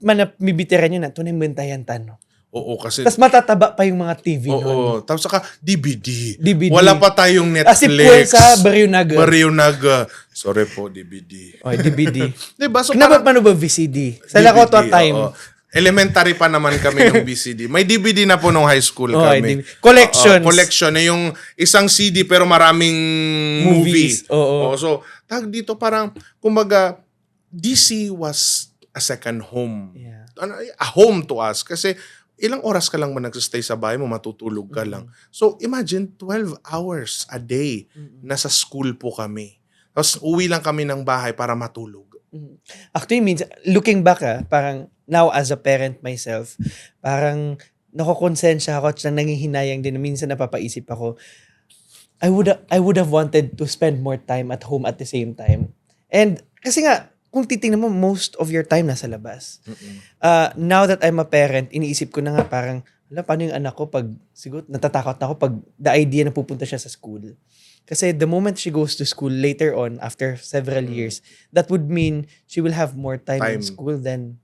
manapibitiran nyo na, ito na yung bentayan tano. Oo, kasi... Tapos matataba pa yung mga TV nun. Oo. Tapos saka DVD. DVD. Wala pa tayong Asip po Netflix. sa Baryonaga. Baryonaga. Sorry po, DVD. Oh, DVD. Diba? So Kinabot pa ba VCD? Sa Lakota time. oo. Elementary pa naman kami ng BCD. May DVD na po nung high school Oh, kami. collections. Collection. Yung isang CD pero maraming movie. Movies. Oo. So, tag dito parang, kumbaga, DC was a second home. Yeah. A home to us. Kasi, ilang oras ka lang ba nagsistay sa bahay mo, matutulog ka lang. So, imagine 12 hours a day nasa school po kami. Tapos, uwi lang kami ng bahay para matulog. Actually, minsan, looking back parang now as a parent myself, parang nakokonsensya ako at nangihinayang din. Minsan napapaisip ako, I would have wanted to spend more time at home at the same time. And kasi nga, kung titingnan mo, most of your time nasa labas. Now that I'm a parent, iniisip ko na nga parang, paano yung anak ko pag, siguro, natatakot na ako pag the idea na pupunta siya sa school. Kasi the moment she goes to school later on, after several years, that would mean she will have more time in school than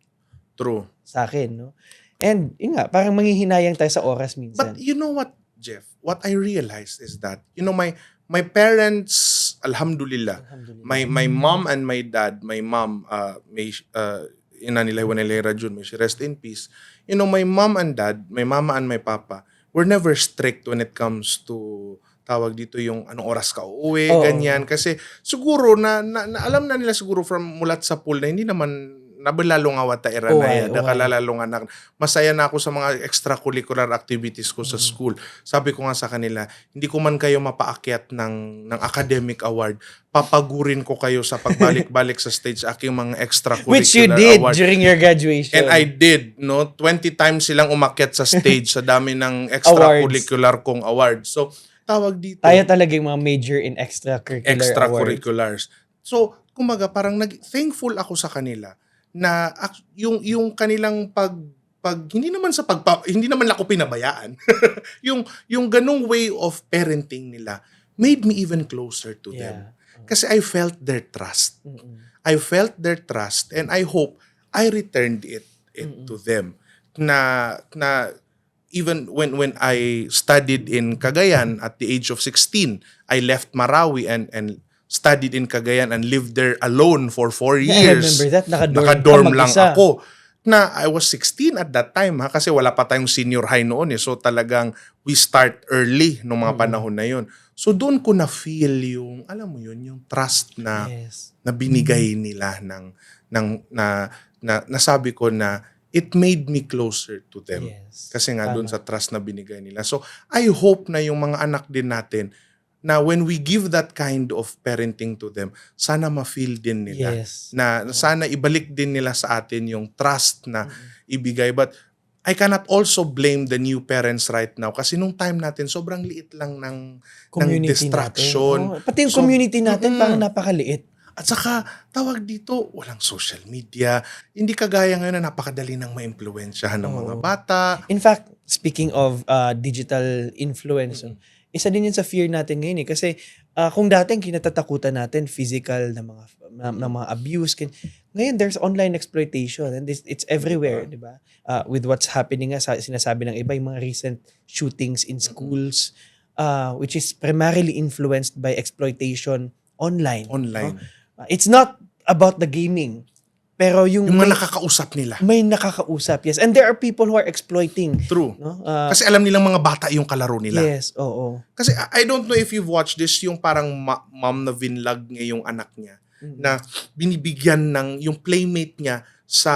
True. sa akin, no? And, yun nga, parang manghihinayang tayo sa oras minsan. But you know what, Jeff? What I realized is that, my parents, alhamdulillah, my mom and my dad, my mom, may ina nila Rajun, may she rest in peace. My mom and dad, my mama and my papa, were never strict when it comes to tawag dito yung anong oras ka uuwi, ganyan. Kasi siguro na alam na nila siguro from mulat sa pool na hindi naman nabalalo nga wata era na yan. Nakalalalo nga na masaya na ako sa mga extracurricular activities ko sa school. Sabi ko nga sa kanila, hindi ko man kayo mapaakyat ng academic award. Papagurin ko kayo sa pagbalik-balik sa stage aking mga extracurricular Which you did award. during your graduation. And I did, 20 times silang umakyat sa stage sa dami ng extracurricular kong awards. So, tawag dito. Tayo talaga yung mga major in extracurriculars. So, kumaga parang thankful ako sa kanila na yung kanilang hindi naman ako pinabayaan. yung ganung way of parenting nila made me even closer to them. Kasi I felt their trust. I felt their trust and I hope I returned it it to them. Na even when I studied in Cagayan at the age of 16, I left Marawi and studied in Cagayan and lived there alone for 4 Yeah, I years. remember that. Nakadorm lang mag-isa. ako. Na I was 16 at that time kasi wala pa tayong senior high noon So talagang we start early nung mga panahon na yun. So doon ko na feel yung alam mo yun, yung trust na Yes. na binigay nila na nasabi ko na it made me closer to them. Yes. Kasi nga Tama. doon sa trust na binigay nila. So I hope na yung mga anak din natin na when we give that kind of parenting to them, sana ma-feel din nila. Yes. Na sana ibalik din nila sa atin yung trust na ibigay. But I cannot also blame the new parents right now kasi nung time natin, sobrang liit lang ng Community distraction. natin. Pati yung So, community natin parang napakaliit. At saka, tawag dito, walang social media. Hindi kagaya ngayon na napakadali nang ma-impluwensyahan ng mga bata. In fact, speaking of digital influence, isa din yun sa fear natin ngayon kasi kung dating kinatatakutan natin physical na mga abuse, ngayon there's online exploitation and it's everywhere, di ba? With what's happening nga, sinasabi ng iba, yung mga recent shootings in schools, which is primarily influenced by exploitation online. Online. No? It's not about the gaming, pero yung mga nakakausap nila. may nakakausap, yes. And there are people who are exploiting. True. No? Kasi alam nilang mga bata yung kalaro nila. Yes, oo. Kasi I don't know if you've watched this, yung parang mom na vinlog niya yung anak niya na binibigyan ng yung playmate niya sa,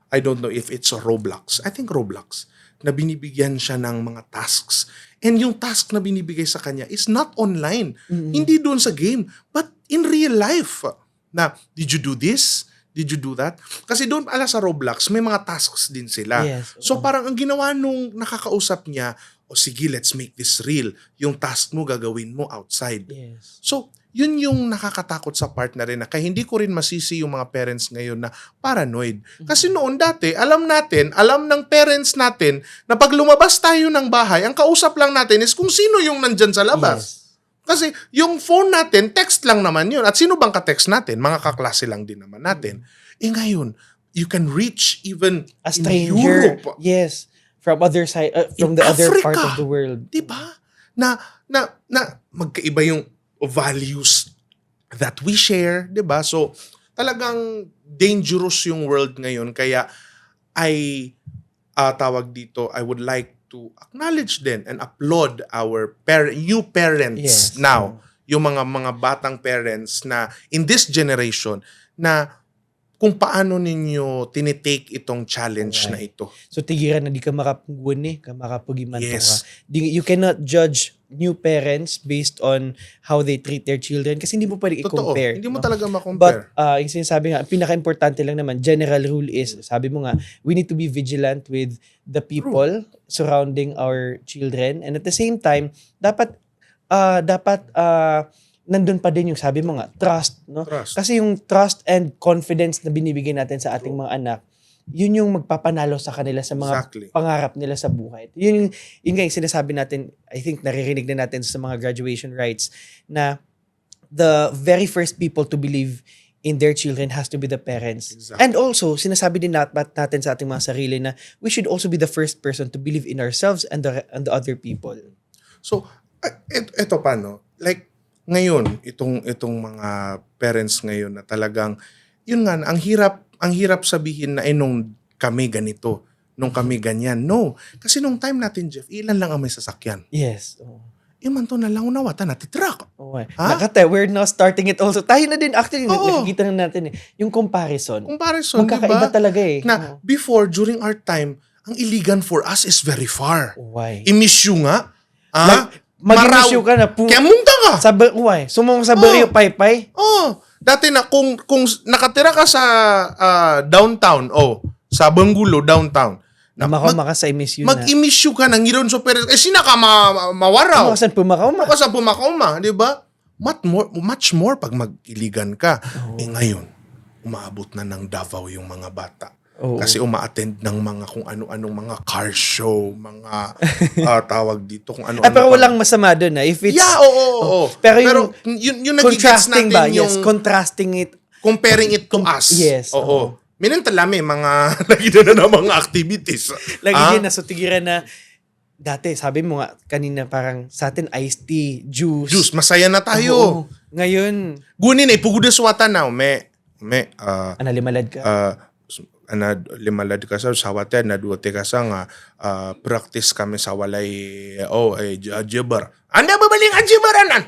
I don't know if it's Roblox. I think Roblox. Na binibigyan siya ng mga tasks. And yung task na binibigay sa kanya is not online. Hindi doon sa game, but in real life. Na, did you do this? Did you do that? Kasi doon sa Roblox, may mga tasks din sila. Yes, So parang ang ginawa nung nakakausap niya, sige, let's make this real. Yung task mo, gagawin mo outside. Yes. So, yun yung nakakatakot sa part na rin na kaya hindi ko rin masisi yung mga parents ngayon na paranoid. Kasi noon dati, alam ng parents natin na pag lumabas tayo ng bahay, ang kausap lang natin is kung sino yung nandyan sa labas. Yes. Kasi yung phone natin, text lang naman yun. At sino bang ka-text natin? Mga kaklase lang din naman natin. Ngayon, you can reach even A in stranger. Europe. Yes. From other side, from In the other Africa. part of the world. Diba? Na magkaiba yung values that we share, 'di ba? So talagang dangerous yung world ngayon kaya tawag dito, I would like to acknowledge then and applaud our new parents Yes. now, yung mga batang parents na in this generation na kung paano ninyo tinitake itong challenge na ito. So, tigiran na di ka makapugun ka makapugiman Yes. ka. You cannot judge new parents based on how they treat their children kasi hindi mo pwede Totoo, i-compare. hindi mo no? talaga ma-compare. But, yung sinasabi nga, pinaka-importante lang naman, general rule is, sabi mo nga, we need to be vigilant with the people surrounding our children. And at the same time, dapat nandun pa din yung sabi mo nga, trust. No? Trust. Kasi yung trust and confidence na binibigay natin sa ating mga anak, yun yung magpapanalo sa kanila sa mga Exactly. pangarap nila sa buhay. Yun nga yung sinasabi natin, I think naririnig na natin sa mga graduation rites, na the very first people to believe in their children has to be the parents. Exactly. And also, sinasabi din natin sa ating mga sarili na we should also be the first person to believe in ourselves and the other people. So, eto paano? Like, ngayon, itong mga parents ngayon na talagang, yun nga, ang hirap sabihin na nung kami ganito, nung kami ganyan. No. Kasi nung time natin, Jeff, ilan lang ang may sasakyan. Yes. Oh. Iman to na lang unawatan natin truck. Okay. Ha? Nakata, we're now starting it also. Tayo na din, actually, Oo. nakikita na natin yung comparison. Comparison, Magkakaiba diba? talaga eh. Na before, during our time, ang iligan for us is very far. Why? I-miss you nga. Mag-issue ka na. Kaya munta ka. Why? Sumong sa Barrio Paypay? Oh, dati na kung nakatira ka sa downtown, sa Bangulo downtown. Na Maka sa miss yun na. mag-issue ka ng iron so pero sina ka mawaraw. Makasan pumakaw ma. Makasan pumakauma, di ba? Much more pag mag-iligan ka. Ngayon, umaabot na ng Davao yung mga bata. Oo. Kasi uma-attend ng mga kung ano-anong mga car show, mga tawag dito kung ano-ano. Pero walang masama doon na. If it's, Yeah, oo. Pero yung nagigets contrasting natin ba? yung Yes, contrasting it. comparing it to us. Yes. Oo. Minentalami, mga lagi na mga activities. Lagi din na, so tigiran na, dati, sabi mo nga, kanina parang sa atin, iced tea, juice. Juice, masaya na tayo. Oo. Ngayon, Gunin ipugudes wata na, analimalad ka. Limalad ka sa sawate na duote ka sa nga practice kami sa walay algebra. Anda babaling algebraanan.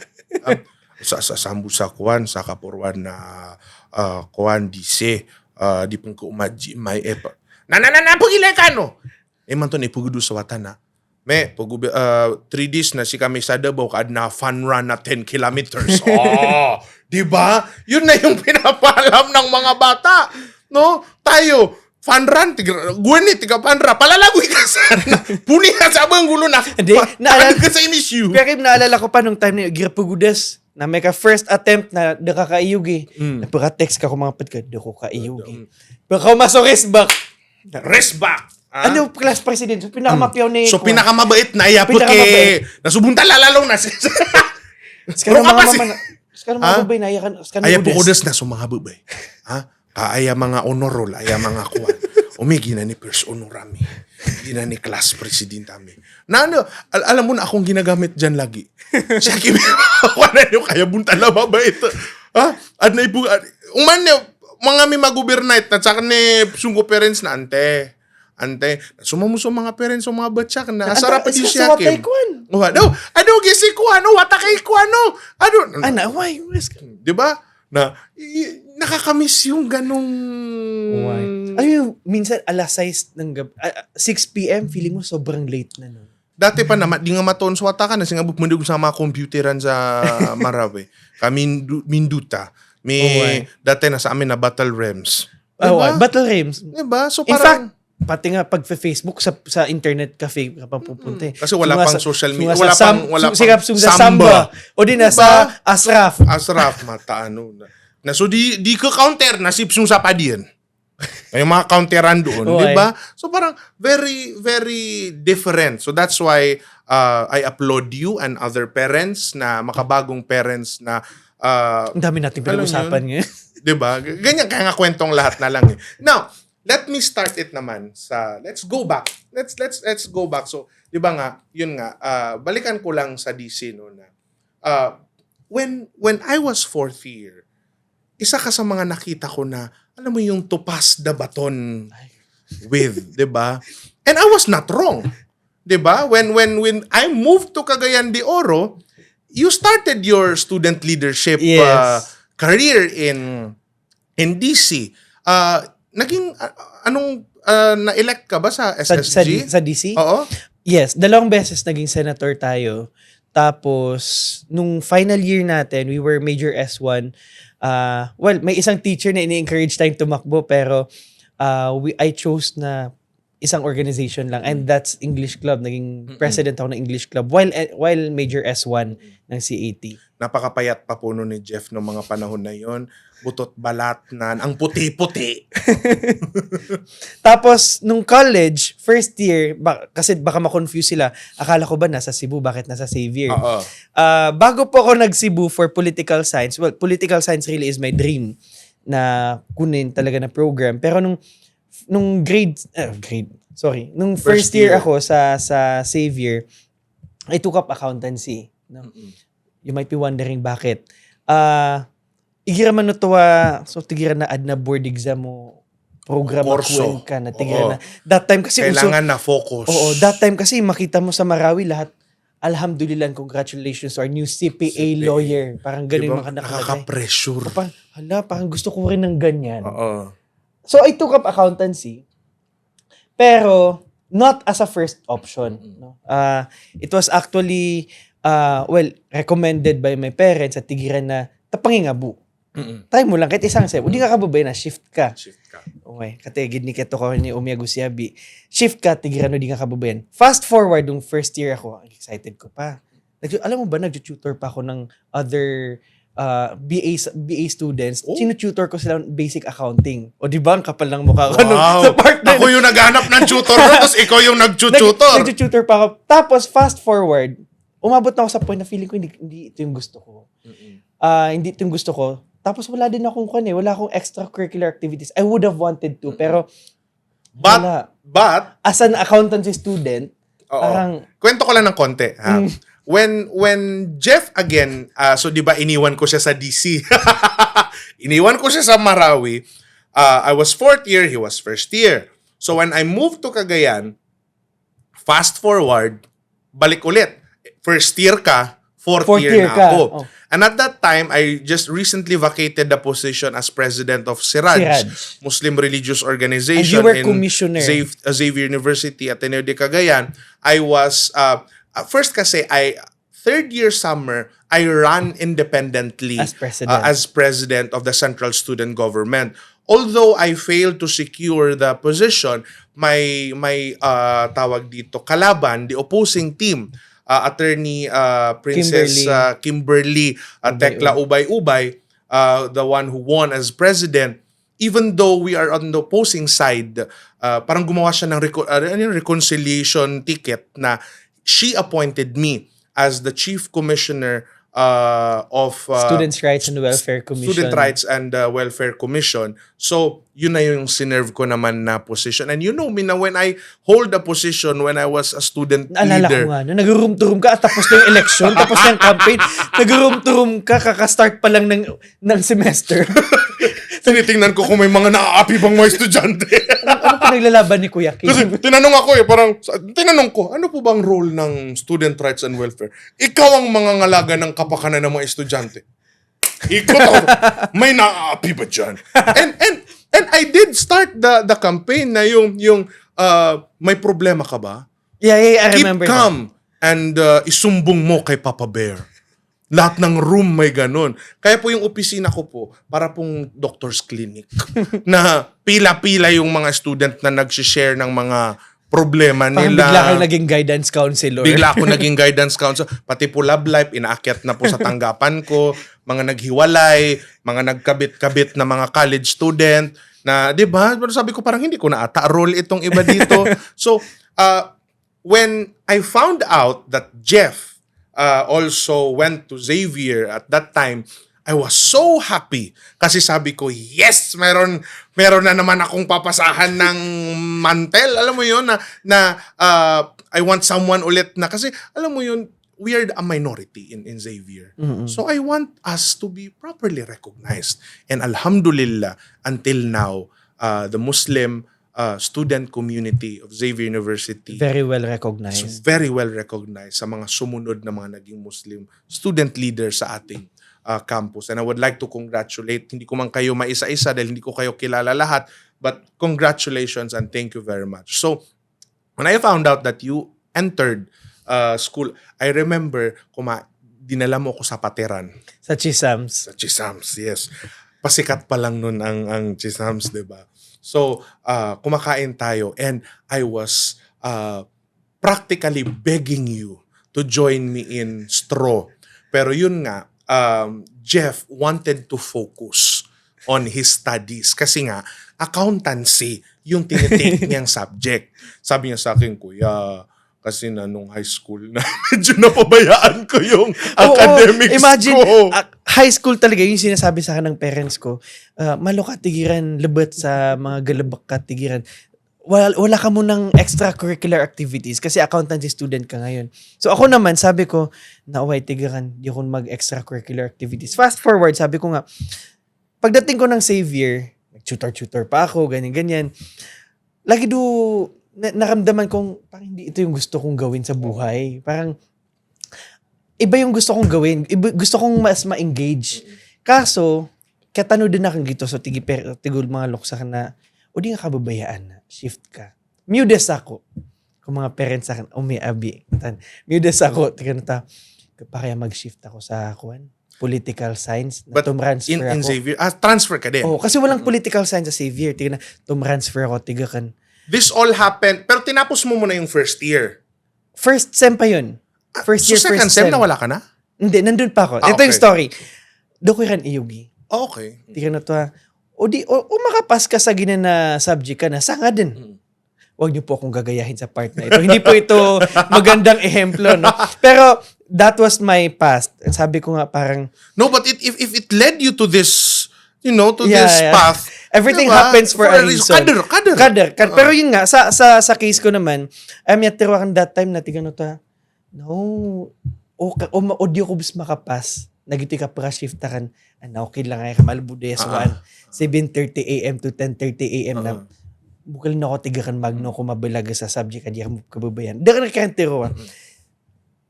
Sa sambu sa kuan sa kapurwan na kuan dise di pun ko umaji may epa. Na pugilay ka no. Man to ni pugudu sa wata na. Pag 3 days na si kami sa Davao kaad na fun run na 10 kilometers. Oh, di ba? Yun na yung pinapaalam ng mga bata. No? Tayo, fun run, tiga fun run. Palalagoy ka sana. Puni ka sa abang gulo na. Hindi, naalala ka sa issue. Kaya kayo naalala ko pa nung time na Girapugudas, na may ka first attempt na nakakaiyog eh. Napaka-text ka kumapad ka, di ko kaiyog eh. Baka masokis back. Rest back. Ano class president? So, pinakamapyaw ni... So, pinakamabait na iyapot Pinakamabait. nasubunta lalalaw na. Skano mga babay na iyakan. Aya po kudas na sumangabubay. Kaaya mga honor roll, aya mga kuwan. Umigi na ni first honorami. Gina ni class president kami. Na ano, alam mo na akong ginagamit dyan lagi. Siya kimi, wala nyo kaya bunta na mabait. At na ipo, uman nyo, mga may mag-overnight, at saka ni sungko parents na ante, sumamuso mga parents o mga batsak na asara pa di siya kim. Ano gisi ko ano wata kay ko ano. Ana, why? Di ba? Na nakakamiss yung ganong Ano yung minsan alas 6 ng gabi, 6 p.m. feeling mo sobrang late na no. Dati pa naman, di nga matoon sa wata ka na singabot mo sa mga computeran sa Marawi. Kami Minduta. Dati na sa amin na Battle Realms. Diba? Battle Realms. Diba? So In parang... fact, pati nga pag Facebook sa internet cafe ka pa pupunta. Kasi wala pang social media. Wala pang Samba. Samba. O di na Diba? sa Asraf. Mata ano na. So di ko counter na sipsung sa padiyan. Yung mga counteran doon, di ba? So parang very, very different. So that's why I applaud you and other parents na makabagong parents na ang dami nating pinag-usapan ngayon. Di ba? Ganyan kaya nga kwentong lahat na lang eh. Now, let me start it naman sa let's go back. Let's go back. So, 'di ba nga, yun nga, balikan ko lang sa DC no na when I was 4th year, isa ka sa mga nakita ko na alam mo yung to pass the baton with, 'di ba? And I was not wrong. 'Di ba? When I moved to Cagayan de Oro, you started your student leadership career in DC. Naging anong na-elect ka ba sa SSG? Sa DC? Oo. Yes, 2 beses naging senator tayo. Tapos nung final year natin, we were major S1. Well, may isang teacher na ini-encourage tayong tumakbo pero I chose na isang organization lang and that's English Club. Naging president ako ng English Club while major S1 ng CAT. Napakapayat pa po nun ni Jeff noong mga panahon na yon. Butot balat na ang puti-puti. Tapos nung college, first year, kasi baka ma-confuse sila, akala ko ba nasa Cebu, bakit nasa Xavier? Oo. Bago po ako nag-Cebu for political science, well, political science really is my dream na kunin talaga na program. Pero nung first year ako sa Xavier, I took up accountancy. No? You might be wondering bakit. Igira man so tigira na ad na board exam mo program Korso. ka na tigira na. That time kasi kailangan na focus. Oo, that time kasi makita mo sa Marawi lahat. Alhamdulillah, congratulations to our new CPA lawyer. Parang ganun diba? mga nakalagay. Nakaka-pressure. Parang gusto ko rin ng ganyan. Oo. So I took up accountancy. Pero not as a first option. No? It was actually recommended by my parents at tigiran na tapangingabu. Try mo lang, kahit isang step. Hindi ka kababay na, shift ka. Okay, kategid ni Keto ko ni Umiyago Siabi. Shift ka, tigiran no, di ka kababayan. Fast forward, nung first year ako, excited ko pa. Alam mo ba, nag-tutor pa ako ng other BA students. Sino-tutor ko sila ng basic accounting. O di ba, ang kapal ng mukha ko. Wow. Sa part na ako yung naghanap ng tutor no, tapos ikaw yung nag-tutor. Nag-tutor pa ako. Tapos, fast forward, umabot na ako sa point na feeling ko hindi ito yung gusto ko. Hindi ito yung gusto ko. Tapos wala din akong wala akong extracurricular activities. I would have wanted to, pero But, wala. but, As an accountancy student, oo. parang, Kwento ko lang ng konti. Ha? When Jeff again, so di ba iniwan ko siya sa DC. Iniwan ko siya sa Marawi. I was 4th year, he was 1st year. So when I moved to Cagayan, fast forward, balik ulit. 1st year ka, 4th year na ka. ako. Oh. And at that time, I just recently vacated the position as president of Siraj, Siraj. Muslim religious organization And you were in commissioner. Xavier University, Ateneo de Cagayan. I was, first kasi, third year summer, I ran independently As president. as president of the Central Student Government. Although I failed to secure the position, may tawag dito, kalaban, the opposing team, Attorney Princess Kimberly Tekla Ubay-Ubay, the one who won as president, even though we are on the opposing side, parang gumawa siya ng reconciliation ticket na she appointed me as the chief commissioner of Students' Rights and Welfare Commission. Student Rights and Welfare Commission. So, yun na yung sinerve ko naman na position. And you know me na when I hold a position when I was a student Naalala leader, ko nga, no, nag-room to room ka at tapos na yung election, tapos na yung campaign, nag-room to room ka, kakastart pa lang ng semester. tinitingnan ko kung may mga naaapi bang mga estudyante. Ano pa naglalaban ni Kuya Kim? Kasi tinanong ako tinanong ko, ano po bang role ng Student Rights and Welfare? Ikaw ang mangangalaga ng kapakanan ng mga estudyante. Ikot ako. May naaapi ba dyan? And I did start the campaign na yung may problema ka ba? Yeah, I Keep remember. calm and isumbong mo kay Papa Bear. Lahat ng room may ganun. Kaya po yung opisina ko po, para pong doctor's clinic, na pila-pila yung mga student na nag-share ng mga problema Parang nila. bigla kang naging guidance counselor. Bigla ako naging guidance counselor. Pati po love life, inaakyat na po sa tanggapan ko. Mga naghiwalay, mga nagkabit-kabit na mga college student na, di ba? Pero sabi ko, parang hindi ko na ata role itong iba dito. So, when I found out that Jeff also went to Xavier at that time, I was so happy kasi sabi ko, yes, meron na naman akong papasahan ng mantel. Alam mo yun, na I want someone ulit na, kasi alam mo yun, we are a minority in Xavier. Mm-mm. So I want us to be properly recognized. And alhamdulillah, until now, the Muslim student community of Xavier University Very well is recognized. very well recognized sa mga sumunod na mga naging Muslim student leader sa ating campus. And I would like to congratulate, hindi ko man kayo maisa-isa dahil hindi ko kayo kilala lahat, but congratulations and thank you very much. So, when I found out that you entered school, I remember dinala mo ko sa Pateran. Sa Chisams. Sa Chisams, yes. Pasikat pa lang nun ang Chisams, di ba? So, kumakain tayo and I was practically begging you to join me in Straw. Pero yun nga, Jeff wanted to focus on his studies kasi nga, accountancy yung tinitake niyang subject. Sabi niya sa akin, Kuya, kasi na nung high school na medyo napabayaan ko yung academics imagine, ko. high school talaga yung sinasabi sa akin ng parents ko, malo ka tigiran, lebet sa mga galabak ka tigiran. Wala ka munang extracurricular activities kasi accountancy student ka ngayon. So ako naman, sabi ko, naway tigiran, di ko mag-extracurricular activities. Fast forward, sabi ko nga, pagdating ko ng Xavier, nag-tutor pa ako, ganyan-ganyan. Lagi naramdaman kong parang hindi ito yung gusto kong gawin sa buhay. Parang iba yung gusto kong gawin. Gusto kong mas ma-engage. Kaso, katano din akong gito. So, tigul mga loksa na, o di nga kababayaan na. Shift ka. Mudes ako. Kung mga parents sa akin, may abi. Mudes ako. Tika na ta. Kaya mag-shift ako sa political science. But tumransfer in ako. Xavier, transfer ka din. Oh, kasi walang political science sa Xavier. Tika na, tumransfer ako. Tiga kan. This all happened, pero tinapos mo muna yung first year. First sem pa yun. First year, so second first sem, nawala ka na? Hindi, nandun pa ako. Ito okay. yung story. Doon ko rin iyugi. Okay. Di ka na to o makapas ka sa na subject ka na, sanga din. Huwag niyo po akong gagayahin sa part na ito. Hindi po ito magandang ehemplo, no? Pero that was my past. Sabi ko nga parang... No, but if it led you to this to Yeah, this yeah. path. Everything Diba? happens for a reason. Kader. Pero yun nga, sa case ko naman, yatiruakan that time na tigano ta, no, o di ko bis makapas, nagiti ka para shift kan, okay lang ay kamalbude sa 7:30 a.m. to 10:30 a.m. na, bukal na ako tigakan magno ko mabalaga sa subject kadi mo kababayan. Daka nagkantiro.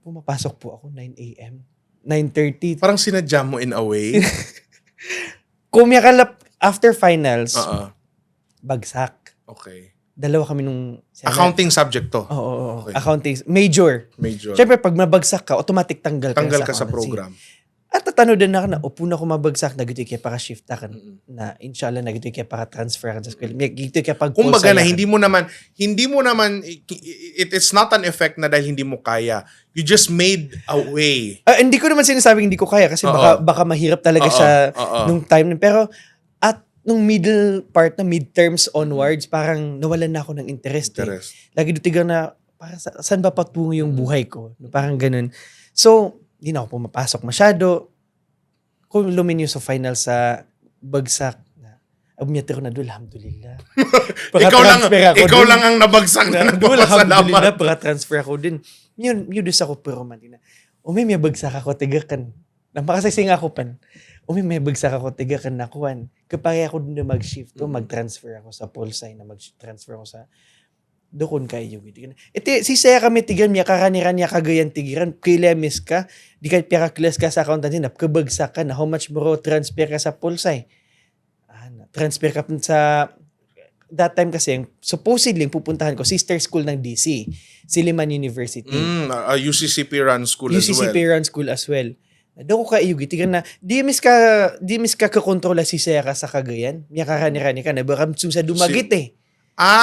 Pumapasok po ako 9 a.m. 9:30. Parang sinadya mo in a way. Kumiyakalap after finals, bagsak. Okay. Dalawa kami nung... Accounting subject to. Oo. Okay. Accounting. Major. Siyempre, pag mabagsak ka, automatic tanggal ka sa program. At tatano din na upo na ko mabagsak, nagito kaya para shift kan na inshallah nagito kaya para transfer kan sa school. Gito kaya pag kumbaga na hindi mo naman it's not an effect na dahil hindi mo kaya. You just made a way. Hindi ko naman sinasabing hindi ko kaya kasi baka mahirap talaga siya nung time. Pero at nung middle part na midterms onwards, parang nawalan na ako ng interest. Lagi dutigang na, para saan ba patungo yung buhay ko? Parang ganun. So, hindi na ako pumapasok masyado. Kung luminyo sa final sa bagsak na, abumyatiro na doon, alhamdulillah. ikaw lang ang nabagsak na nagpapasalamat. Alhamdulillah, pagka-transfer ako din. Yun dus ako pero man. May bagsak ako, tigakan. Napakasasing ako pan. May bagsak ako, tigakan nakuhan. Kapag ako din na mag-shift, mag-transfer ako sa Pulsay, na mag-transfer ako sa dokon kayo. Si saya kami tigan, miya karaniran niya kagayan tigiran, kilemis ka, di ka pira-class ka sa accountancy, kabagsak ka na, how much mo transfer ka sa Pulsay? Transfer ka sa, that time kasi, supposedly, pupuntahan ko, sister school ng DC, Silliman University. UCCP run school as well. UCCP run school as well. Doon ko kayo, tigan na, di mis ka kakontrola si saya ka sa kagayan, miya karaniran ka na, baka sa dumagit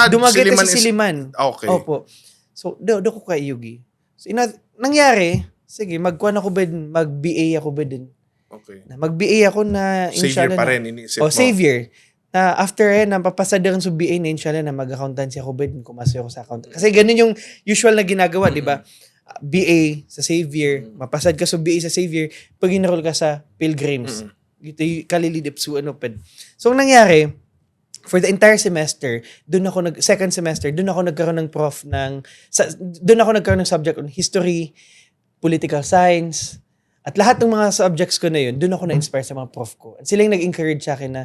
dumagit sa Silliman. Okay. Opo. So, do ko kay Yugi. So, nangyari, sige, mag-BA ako ba din? Okay. Mag-BA ako na, Savior pa rin, iniisip mo. Savior. Na after napapasadaran sa BA na inshallah na mag-accountancy ako ba din, kumasa ako sa accountancy. Kasi ganun yung usual na ginagawa, di ba? BA sa Savior, mapasad ka sa BA sa Savior, pag enroll ka sa Pilgrims. Ito yung kalilidip so So, ang nangyari, for the entire semester, second semester, doon ako nagkaroon ng doon ako nagkaroon ng subject on history, political science, at lahat ng mga subjects ko na yun, doon ako na-inspire sa mga prof ko. At sila yung nag-encourage sa akin na,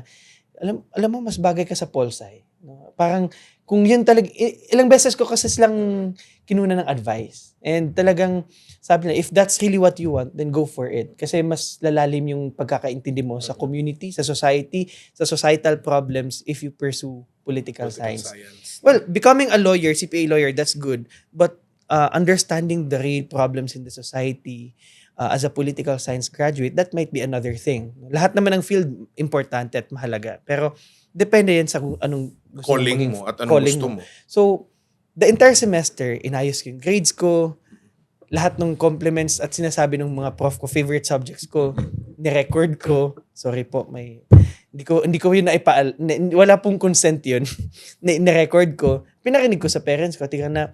alam mo, mas bagay ka sa Pulsay. No? Parang, kung yun talaga, ilang beses ko kasi silang kinuna ng advice. And talagang, sabi na, if that's really what you want, then go for it. Kasi mas lalalim yung pagkakaintindi mo sa community, sa society, sa societal problems if you pursue political science. Well, becoming a lawyer, CPA lawyer, that's good. But understanding the real problems in the society as a political science graduate, that might be another thing. Lahat naman ng field, importante at mahalaga. Pero depende yan sa kung anong gusto calling mo at anong gusto mo. So, the entire semester, inayos ko yung grades ko, lahat ng compliments at sinasabi ng mga prof ko, favorite subjects ko, ni-record ko. Sorry po, hindi ko yun wala pong consent yun. Ni-record ko. Pinarinig ko sa parents ko. Tingnan na,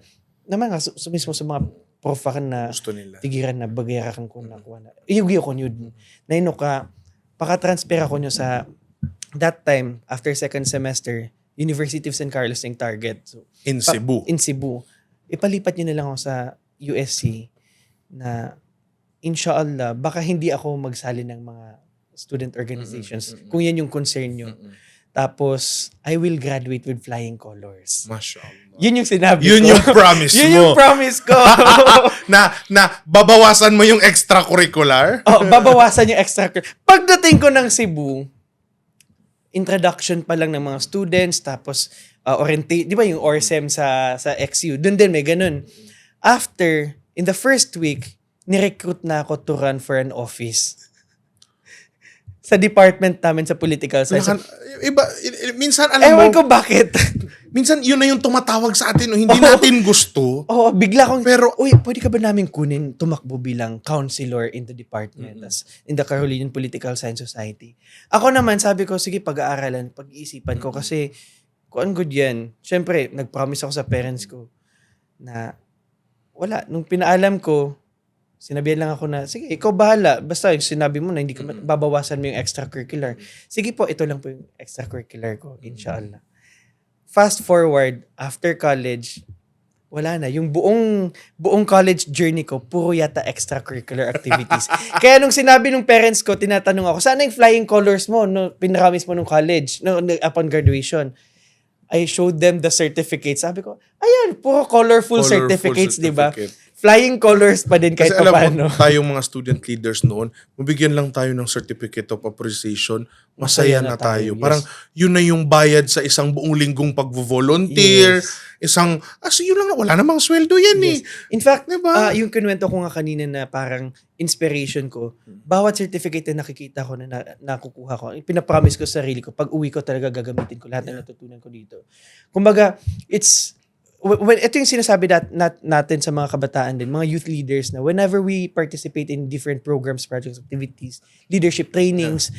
naman nga, mismo sa mga prof ka na, gusto nila. Tigiran na, bagayara kang kunakuha na. Iyugi ako yun. Naino ka, paka-transfer ako nyo sa, that time, after second semester, University of San Carlos yung target. So, in Cebu. In Cebu. Ipalipat nyo na lang ako sa USC na inshallah, baka hindi ako magsali ng mga student organizations kung yan yung concern nyo. Tapos, I will graduate with flying colors. Mashallah. Yun yung sinabi ko. Yun yung promise mo. Yun yung promise ko. na babawasan mo yung extracurricular? Babawasan yung extracurricular. Pagdating ko ng Cebu, introduction pa lang ng mga students, tapos di ba yung ORSEM sa XU, dun din may ganun. After, in the first week, nirecruit na ako to run for an office. Sa department namin sa political science. Minsan, alam mo, ewan ko bakit. minsan, yun na yung tumatawag sa atin. Hindi natin gusto. Bigla kong, pero, pwede ka ba namin kunin, tumakbo bilang counselor in the department, in the Carolinian Political Science Society. Ako naman, sabi ko, sige, pag-aaralan, pag-iisipan ko, kasi, kung good yan. Siyempre, nag-promise ako sa parents ko, na, wala, nung pinaalam ko, Sinabihan lang ako na, sige, ikaw bahala. Basta yung sinabi mo na hindi ka babawasan mo yung extracurricular. Sige po, ito lang po yung extracurricular ko, inshallah. Fast forward, after college, wala na. Yung buong college journey ko, puro yata extracurricular activities. Kaya nung sinabi ng parents ko, tinatanong ako, sana yung flying colors mo, no, pinaramis mo nung college, no, upon graduation. I showed them the certificate. Sabi ko, ayan, puro colorful certificates, di ba? Flying colors pa din kahit Kasi alam paano. mo, tayong mga student leaders noon, mabigyan lang tayo ng certificate of appreciation, masaya na tayo. Yes. Parang yun na yung bayad sa isang buong linggong pag-volunteer, isang, yun lang, wala namang sweldo yan eh. In fact, Diba? yung kinuwento ko nga kanina na parang inspiration ko, bawat certificate na nakikita ko na nakukuha ko, pinapromise ko sa sarili ko, pag uwi ko talaga gagamitin ko lahat ng natutunan ko dito. Kumbaga, ito yung sinasabi natin sa mga kabataan din, mga youth leaders na whenever we participate in different programs, projects, activities, leadership trainings,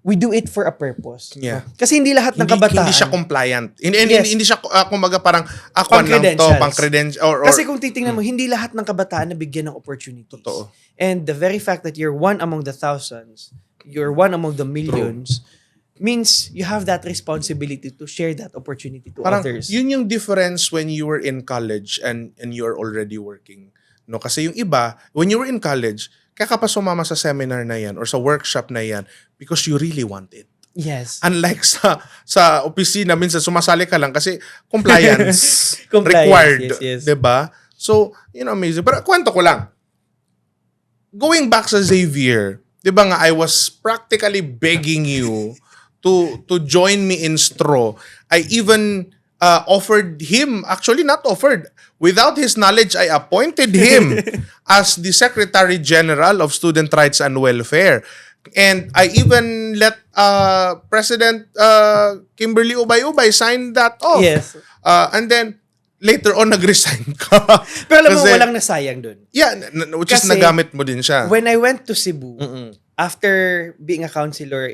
we do it for a purpose. Yeah. Kasi hindi lahat ng kabataan. Hindi siya compliant. Yes. Hindi siya, kumbaga parang, ako lang to, pang-credentials. Kasi kung titingnan mo, hindi lahat ng kabataan nabigyan ng opportunities. Totoo. And the very fact that you're one among the thousands, you're one among the millions, means you have that responsibility to share that opportunity to Parang, others. yun yung difference when you were in college and you're already working. No? Kasi yung iba, when you were in college, kaya ka pa sumama sa seminar na yan or sa workshop na yan because you really want it. Yes. Unlike sa opisina, minsan sumasali ka lang kasi compliance, Compliance, required. yes. Diba? So, amazing. Pero kwento ko lang. Going back sa Xavier, di ba nga, I was practically begging you to join me in STRO. I even offered him, actually not offered, without his knowledge, I appointed him as the Secretary General of Student Rights and Welfare. And I even let President Kimberly Ubay-Ubay sign that off. Yes. And then, later on, nag-resign ka. Pero alam mo, walang nasayang dun. Yeah, which is Kasi, nagamit mo din siya. When I went to Cebu, after being a counselor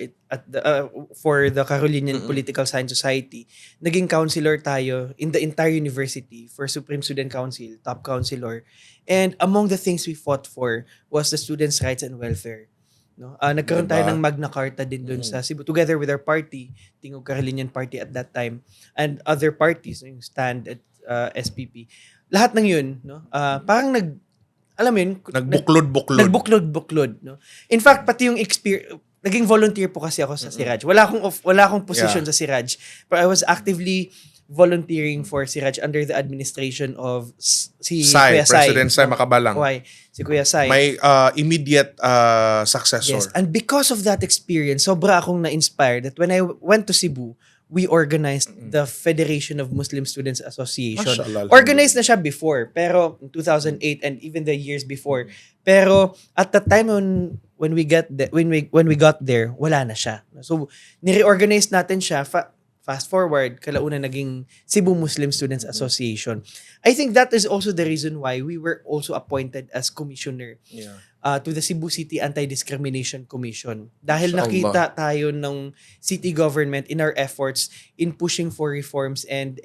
for the Carolinian Political Science Society, naging counselor tayo in the entire university for Supreme Student Council, top counselor. And among the things we fought for was the students' rights and welfare. No? Nagkaroon tayo ng Magna Carta din dun sa Cebu, together with our party, Tingog Carolinian Party at that time, and other parties, yung Stand at SPP. Lahat ng yun, no? Parang alam mo yun, nagbuklod-buklod, no? In fact, pati yung naging volunteer po kasi ako sa Siraj. Wala akong position sa Siraj. But I was actively volunteering for Siraj under the administration of si Kuya Sai. President Sai Makabalang. Si Kuya Sai. May immediate successor. Yes. And because of that experience, sobra akong na-inspired that when I went to Cebu, we organized the Federation of Muslim Students Association. Mashallah. Organized na siya before, pero in 2008 and even the years before. Pero at the time when we got there, wala na siya. So ni-reorganize natin siya. Fast forward, kalauna naging Cebu Muslim Students Association. I think that is also the reason why we were also appointed as commissioner to the Cebu City Anti-Discrimination Commission. Dahil nakita tayo ng city government in our efforts in pushing for reforms and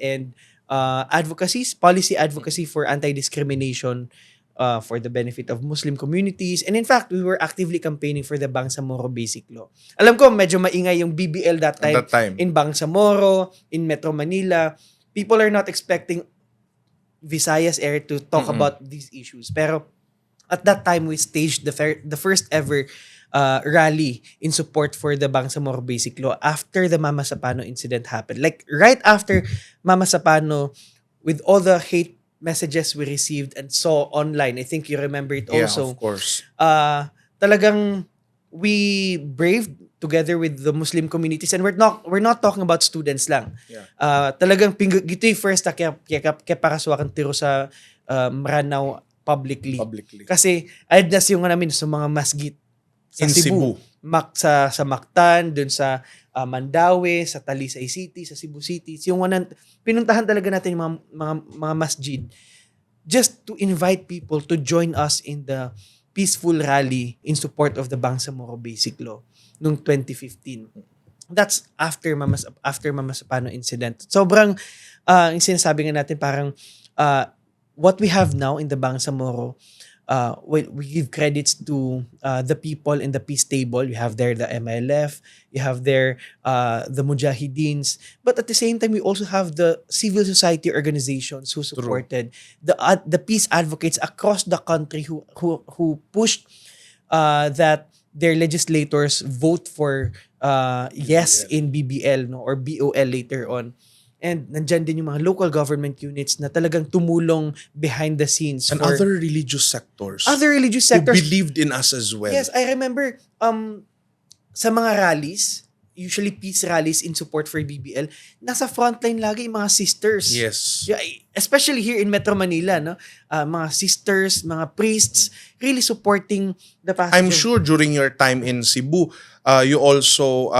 policy advocacy for anti-discrimination for the benefit of Muslim communities. And in fact, we were actively campaigning for the Bangsamoro Basic Law. Alam ko, medyo maingay yung BBL that time. In Bangsamoro, in Metro Manila. People are not expecting Visayas area to talk about these issues. Pero at that time, we staged the first ever rally in support for the Bangsamoro Basic Law after the Mama Sapano incident happened. Like, right after Mama Sapano, with all the hate messages we received and saw online, I think you remember it also. Yeah, of course. Talagang we braved together with the Muslim communities, and we're not talking about students lang. Yeah. Talagang gito yung first kaya paraswakan tiro sa Maranao publicly. Kasi adnas yung namin sa mga masjid sa Cebu. Sa Mactan, dun sa Mandaue, sa Talisay City, sa Cebu City. Yung pinuntahan talaga natin yung mga masjid just to invite people to join us in the peaceful rally in support of the Bangsamoro Basic Law noong 2015. That's after Mama Sapano incident. Sobrang yung sinasabi nga natin parang what we have now in the Bangsamoro we give credits to the people in the peace table. You have there the MLF, you have there the Mujahidins, but at the same time we also have the civil society organizations who supported the peace advocates across the country who pushed that their legislators vote for yes in BBL, no, or BOL later on. And nandyan din yung mga local government units na talagang tumulong behind the scenes And for other religious sectors other religious who sectors. believed in us as well. Yes, I remember sa mga rallies, usually peace rallies in support for BBL, nasa frontline lagi yung mga sisters. Yes. Yeah, especially here in Metro Manila, no? Mga sisters, mga priests, really supporting the pastor. I'm sure during your time in Cebu, you also,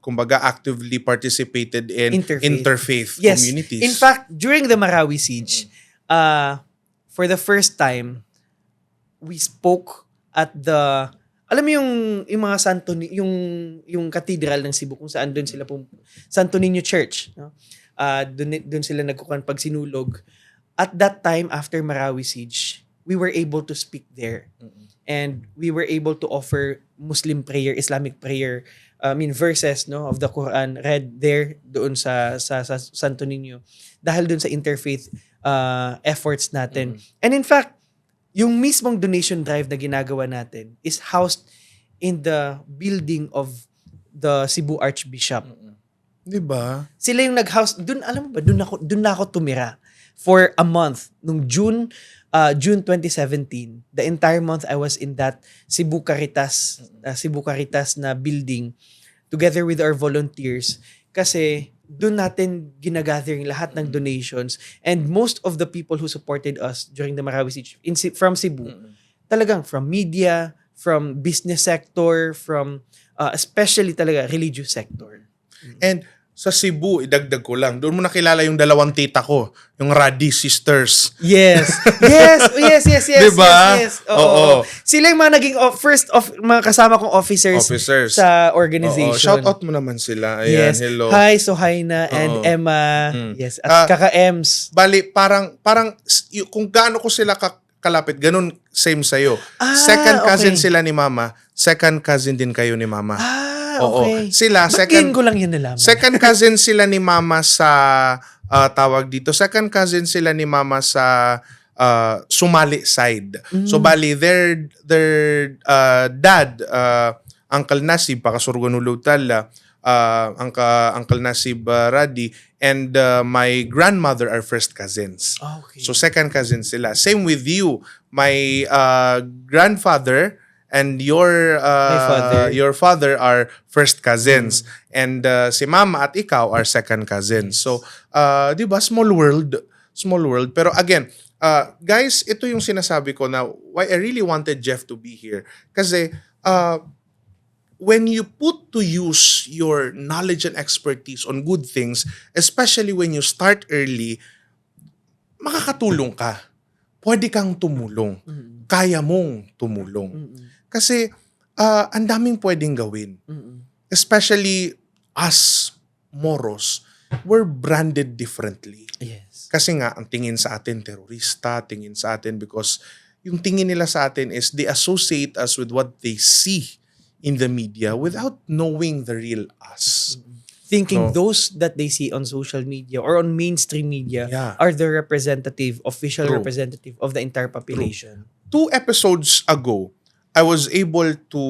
kumbaga, actively participated in interfaith Yes. communities. In fact, during the Marawi siege, for the first time, we spoke at the, alam mo yung mga Santo, yung cathedral ng Cebu kung saan doon sila Santo Niño Church, no? Doon sila nagkukuhan pag sinulog. At that time, after Marawi siege, we were able to speak there. And we were able to offer Muslim prayer, Islamic prayer, verses, no, of the Quran read there doon sa Santo Niño dahil doon sa interfaith efforts natin. And in fact, yung mismong donation drive na ginagawa natin is housed in the building of the Cebu Archbishop. Diba? Sila yung nag-house, doon, alam mo ba, doon na ako tumira for a month. Nung June 2017, the entire month I was in that Cebu Caritas na building together with our volunteers kasi doon natin ginagather yung lahat ng donations, and most of the people who supported us during the Marawi siege from Cebu, talagang from media, from business sector, from especially talaga religious sector. And sa Cebu, idagdag ko lang, doon mo nakilala yung dalawang tita ko, yung Radi sisters. Yes. Yes. Diba? Yes. Oo. Sila yung mga naging mga kasama kong officers sa organization. Oo. Shout out mo naman sila. Ayan, yes. hello. Hi, Sohaina and Emma. Yes. At Kaka Ems. Bali, parang kung gaano ko sila kalapit, ganun same sa'yo. Second cousin sila ni Mama, second cousin din kayo ni Mama. Okay. Sila, second ko lang yun nalaman. Second cousin sila ni Mama sa tawag dito. Second cousin sila ni Mama sa Sumali side. So bali their dad, Uncle Nasib Pakasurgonulutal, Uncle Nasib Radi, and my grandmother are first cousins. Okay. So second cousin sila. Same with you. My grandfather and your father are first cousins, and si Mama at ikaw are second cousins. So, 'di ba, small world. Pero again, guys, ito yung sinasabi ko na why I really wanted Jeff to be here, kasi when you put to use your knowledge and expertise on good things, especially when you start early, makakatulong ka. Pwede kang tumulong. Kaya mong tumulong. Kasi ang daming pwedeng gawin. Especially us, Moros, we're branded differently. Yes. Kasi nga, ang tingin sa atin, terorista, tingin sa atin because yung tingin nila sa atin is they associate us with what they see in the media without knowing the real us. Thinking those that they see on social media or on mainstream media are the official representative of the entire population. 2 episodes ago, I was able to,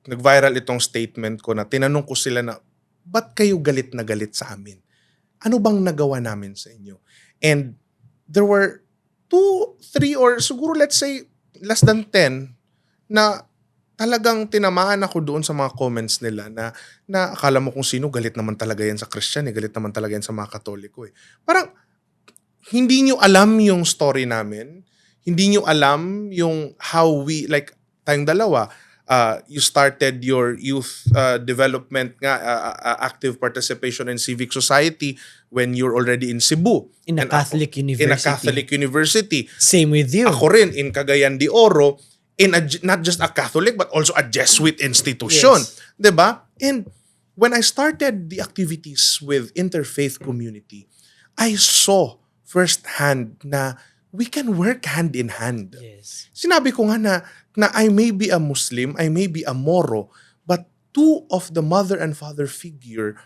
nag-viral itong statement ko na tinanong ko sila na, ba't kayo galit na galit sa amin? Ano bang nagawa namin sa inyo? And there were 2, 3, or siguro let's say less than 10 na talagang tinamaan ako doon sa mga comments nila na akala mo kung sino, galit naman talaga yan sa Christian, galit naman talaga yan sa mga Katoliko. Parang hindi nyo alam yung story namin, hindi nyo alam yung how we, like, tayong dalawa, you started your youth development nga, active participation in civic society when you're already in Cebu. In a Catholic university. Same with you. Ako rin, in Cagayan de Oro, not just a Catholic, but also a Jesuit institution. Yes. Diba? And when I started the activities with interfaith community, I saw firsthand na we can work hand in hand. Yes. Sinabi ko nga na I may be a Muslim, I may be a Moro, but two of the mother and father figures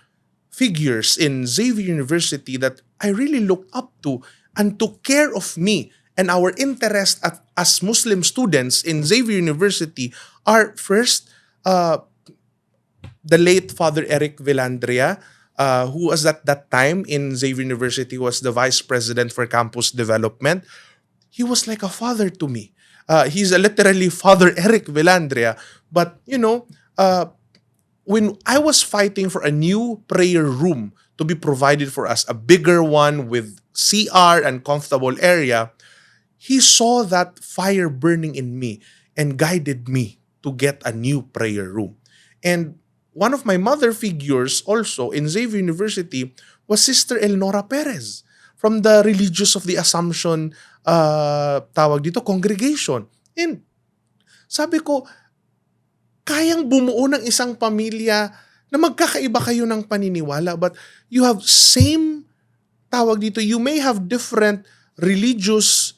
in Xavier University that I really looked up to and took care of me and our interest as Muslim students in Xavier University are first the late Father Eric Villandria, who was at that time in Xavier University was the vice president for campus development. He was like a father to me. He's literally Father Eric Villandria. But, when I was fighting for a new prayer room to be provided for us, a bigger one with CR and comfortable area, he saw that fire burning in me and guided me to get a new prayer room. And one of my mother figures also in Xavier University was Sister Elnora Perez from the Religious of the Assumption congregation. And sabi ko, kayang bumuo ng isang pamilya na magkakaiba kayo ng paniniwala but you have you may have different religious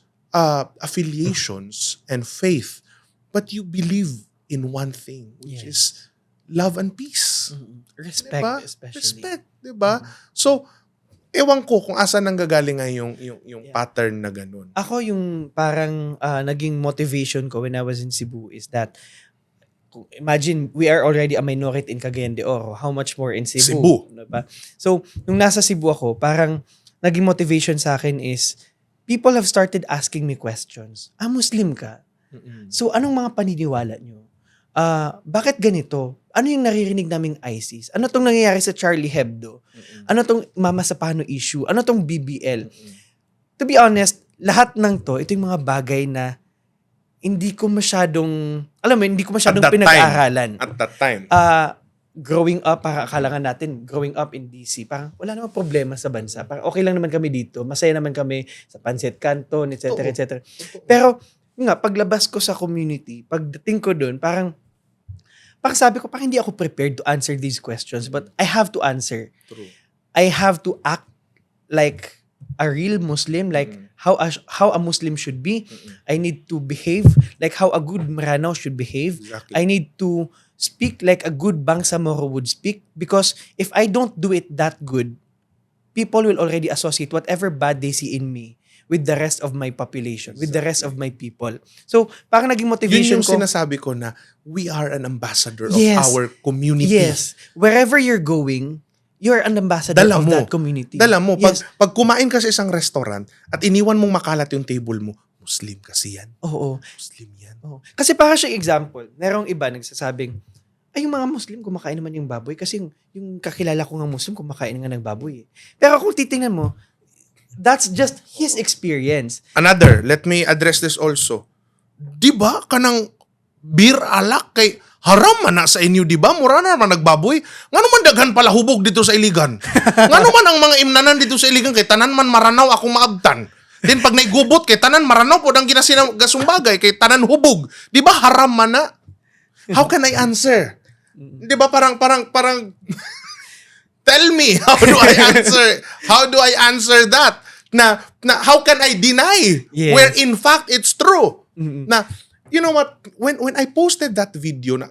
affiliations and faith, but you believe in one thing, which is love and peace. Respect, diba? especially. Respect, diba? So, ewan ko kung asan nanggagaling nga yung pattern na ganun. Ako yung parang naging motivation ko when I was in Cebu is that imagine we are already a minority in Cagayan de Oro. How much more in Cebu? Diba? So, nung nasa Cebu ako, parang naging motivation sa akin is people have started asking me questions. Muslim ka? So, anong mga paniniwala nyo? Bakit ganito? Ano yung naririnig naming ISIS? Ano tong nangyayari sa Charlie Hebdo? Ano tong Mama Sapano issue? Ano tong BBL? To be honest, lahat ng to, ito yung mga bagay na hindi ko masyadong pinag-aaralan. At that time. Growing up, parang akala nga natin, growing up in DC, parang wala namang problema sa bansa. Parang okay lang naman kami dito. Masaya naman kami sa Pancit Canton, etc. etc. Pero, nga, paglabas ko sa community, pagdating ko doon, parang sabi ko, parang hindi ako prepared to answer these questions, but I have to answer. True. I have to act like a real Muslim, like how a Muslim should be. I need to behave like how a good Maranao should behave. Exactly. I need to speak like a good Bangsamoro would speak, because if I don't do it that good, people will already associate whatever bad they see in me with the rest of my population, with the rest of my people. So, parang naging motivation yun yung ko. sinasabi ko na we are an ambassador of Yes. our community. Yes. Wherever you're going, you're an ambassador of that community. Dala mo. Yes. Pag kumain ka sa isang restaurant at iniwan mong makalat yung table mo, Muslim kasi yan. Oo. Muslim yan. Oo. Kasi para siya example, merong iba nagsasabing, ay yung mga Muslim kumakain naman yung baboy kasi yung kakilala ko nga Muslim kumakain nga ng baboy. Pero kung titingnan mo, that's just his experience. Another, let me address this also. Di ba kanang beer alak kay haram man na sa inyo, di ba? Mura na naman nagbaboy. Nga naman daghan pala hubog dito sa Iligan. Nga naman ang mga imnanan dito sa Iligan kay tanan man maranaw ako maabtan. Then pag naigubot kay tanan maranaw po dang ginasinagasumbagay kay tanan hubog. Di ba haram man na? How can I answer? Di ba parang tell me, how do I answer that? Na how can I deny Yes. where in fact it's true? Na you know what, when I posted that video na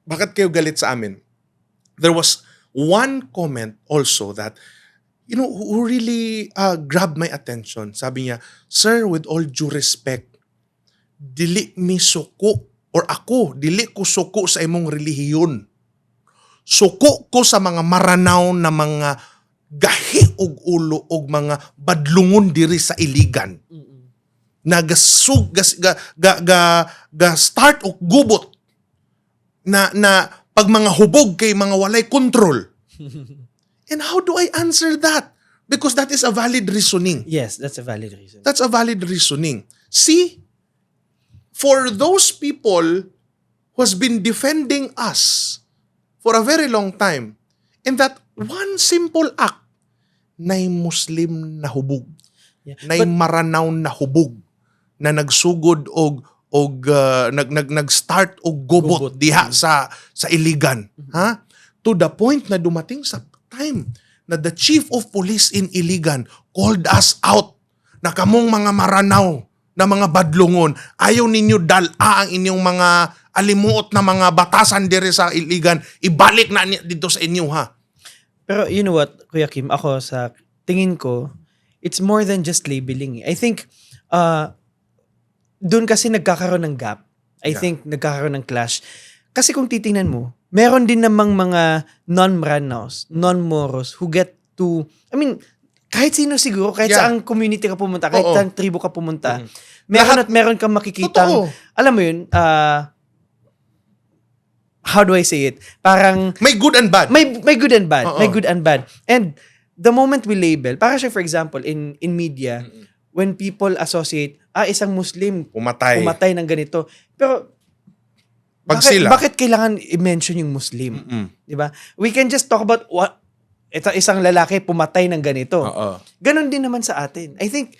bakit kayo galit sa amin? There was one comment also that who really grabbed my attention. Sabi niya, "Sir, with all due respect, dili mi suko or ako dili ko suko sa imong relihiyon. Suko ko sa mga maranaw na mga gahi og ulo og mga badlungon diri sa Iligan. Na start og gubot na pag mga hubog kay mga walay control." And how do I answer that? Because that is a valid reasoning. Yes, that's a valid reason. That's a valid reasoning. See, for those people who has been defending us for a very long time, in that one simple act, nay Muslim na hubog, Yeah. nay maranaw na hubog, na nagsugod nag-start og gubot diha sa Iligan, ha? To the point na dumating sa time na the chief of police in Iligan called us out na kamong mga maranaw na mga badlungon, ayaw ninyo dala ang inyong mga alimuot na mga batasan dire sa iligan, ibalik na dito sa inyo ha. Pero you know what, Kuya Kim, ako sa tingin ko, it's more than just labeling. I think, doon kasi nagkakaroon ng gap. I think nagkakaroon ng clash. Kasi kung titingnan mo, meron din namang mga non-Maranaos, non-Moros who get to, I mean, kahit sino siguro, kahit saang community ka pumunta, kahit saang tribo ka pumunta, meron at meron kang makikitang, alam mo yun, how do I say it? Parang, May good and bad. may good and bad. May good and bad. And the moment we label, para siya for example, in media, when people associate, isang Muslim, Pumatay. ng ganito. Pero, Pag sila. bakit kailangan i-mention yung Muslim? Di ba? We can just talk about ito isang lalaki pumatay ng ganito. Ganon din naman sa atin. I think,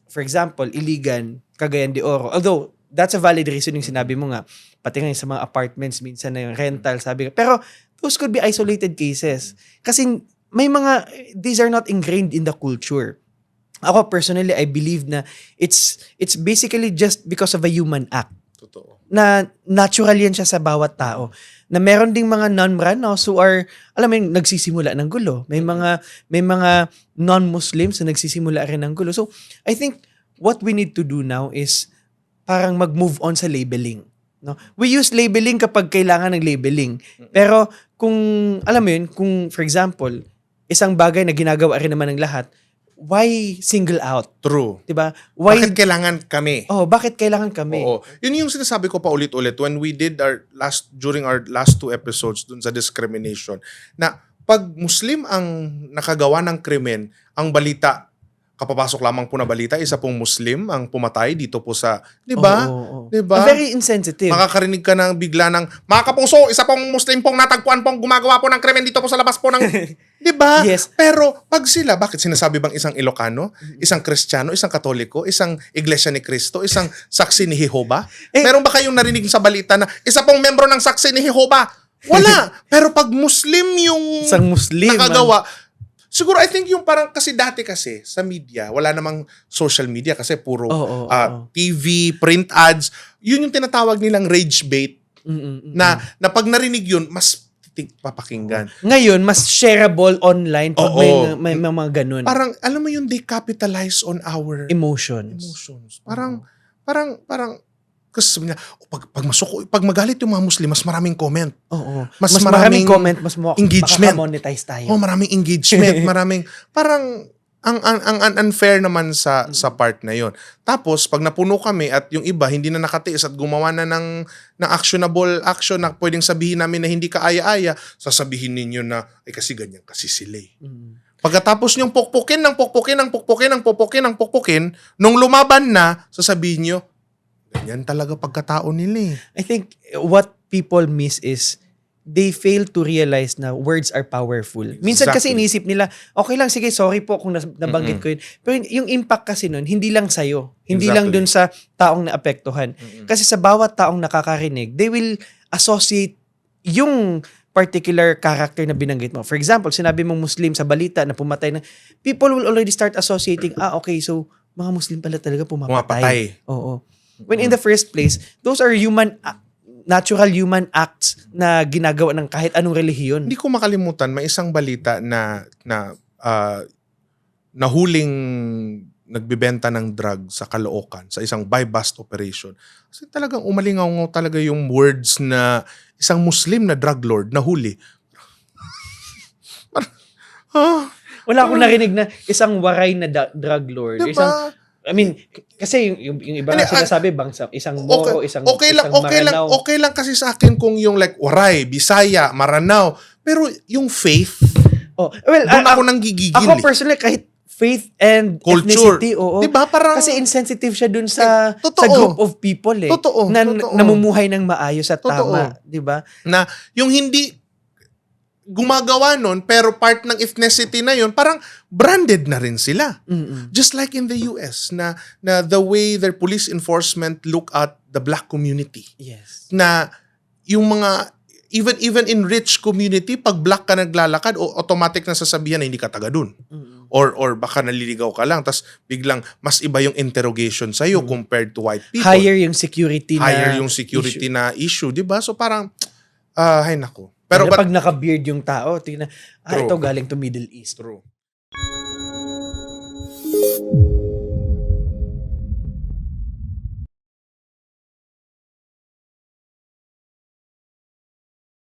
for example, Iligan, Cagayan de Oro, although, that's a valid reason yung sinabi mo nga, pati nga sa mga apartments, minsan na yung rental, sabi ka. Pero, those could be isolated cases. Kasi, may mga, these are not ingrained in the culture. Ako, personally, I believe na it's basically just because of a human act. Totoo. Na natural yan siya sa bawat tao. Na meron ding mga non-Maranaos who are, alam mo yun, nagsisimula ng gulo. May mga non-Muslims na nagsisimula rin ng gulo. So, I think what we need to do now is parang mag-move on sa labeling. No? We use labeling kapag kailangan ng labeling. Pero kung, alam mo yun, kung for example, isang bagay na ginagawa rin naman ng lahat, why single out? True. Diba? Bakit kailangan kami? Bakit kailangan kami? Oo. Yun yung sinasabi ko pa ulit-ulit when we did during our last 2 episodes dun sa discrimination, na pag Muslim ang nakagawa ng krimen, ang balita, kapapasok lamang po na balita, isa pong Muslim ang pumatay dito po sa, di ba? Di ba? Very insensitive. Makakarinig ka ng bigla ng, mga kapuso, isa pong Muslim pong natagpuan pong gumagawa po ng krimen dito po sa labas po ng, di ba? Yes. Pero pag sila, bakit sinasabi bang isang Ilocano, isang Kristiyano, isang Katoliko, isang Iglesia ni Cristo, isang saksi ni Jehovah? Meron ba kayong narinig sa balita na isa pong membro ng saksi ni Jehovah? Wala. Pero pag Muslim yung isang Muslim nakagawa, siguro I think yung parang kasi dati kasi sa media, wala namang social media kasi puro TV, print ads. Yun yung tinatawag nilang rage bait na pag narinig yun, mas papakinggan. Ngayon, mas shareable online pag may mga ganun. Parang, alam mo yun, they capitalize on our Emotions. Parang, kasi sabi niya, pag magalit yung mga Muslim, mas maraming comment. Mas maraming comment, mas engagement. Monetize tayo. Maraming engagement, parang ang unfair naman sa part na yon. Tapos pag napuno kami at yung iba hindi na nakatiis at gumawa na ng actionable action na pwedeng sabihin namin na hindi ka aya-aya, sasabihin ninyo na ay kasi ganyan kasi sila. Pagkatapos yung pukpukin, nung lumaban na, sasabihin nyo, ganyan talaga pagkatao nila. I think what people miss is they fail to realize na words are powerful. Minsan kasi iniisip nila, okay lang, sige, sorry po kung nabanggit ko yun. Pero yung impact kasi nun, hindi lang sa'yo. Hindi lang dun sa taong naapektuhan. Kasi sa bawat taong nakakarinig, they will associate yung particular character na binanggit mo. For example, sinabi mong Muslim sa balita na pumatay na, people will already start associating, okay, so mga Muslim pala talaga pumapatay. Oo. When in the first place, those are natural human acts na ginagawa ng kahit anong relihiyon. Hindi ko makalimutan, may isang balita na nahuling nagbibenta ng drug sa Caloocan, sa isang buy-bust operation. Kasi talagang umalingaw talaga yung words na isang Muslim na drug lord nahuli. Wala akong narinig na isang waray na drug lord. Diba? I mean, kasi yung iba na sinasabi, isang Moro, isang Maranao. Okay lang kasi sa akin kung yung like Waray, Bisaya, Maranao. Pero yung faith, doon ako nang gigigil. Ako personally, kahit faith and culture, ethnicity, diba? Parang, kasi insensitive siya dun sa group of people Totoo. namumuhay ng maayos at tama. Diba? Na yung hindi gumagawa nun, pero part ng ethnicity na yun, parang branded na rin sila. Just like in the US, na the way their police enforcement look at the black community. Yes. Na yung mga, even in rich community, pag black ka naglalakad, automatic na sasabihan na hindi ka taga dun. or baka naliligaw ka lang tas biglang mas iba yung interrogation sa compared to white people. Higher yung security Security issue. na issue, 'di ba? So parang ay nako. Pero Pero pag naka-beard yung tao, tingnan, True. ito galing to Middle East. true.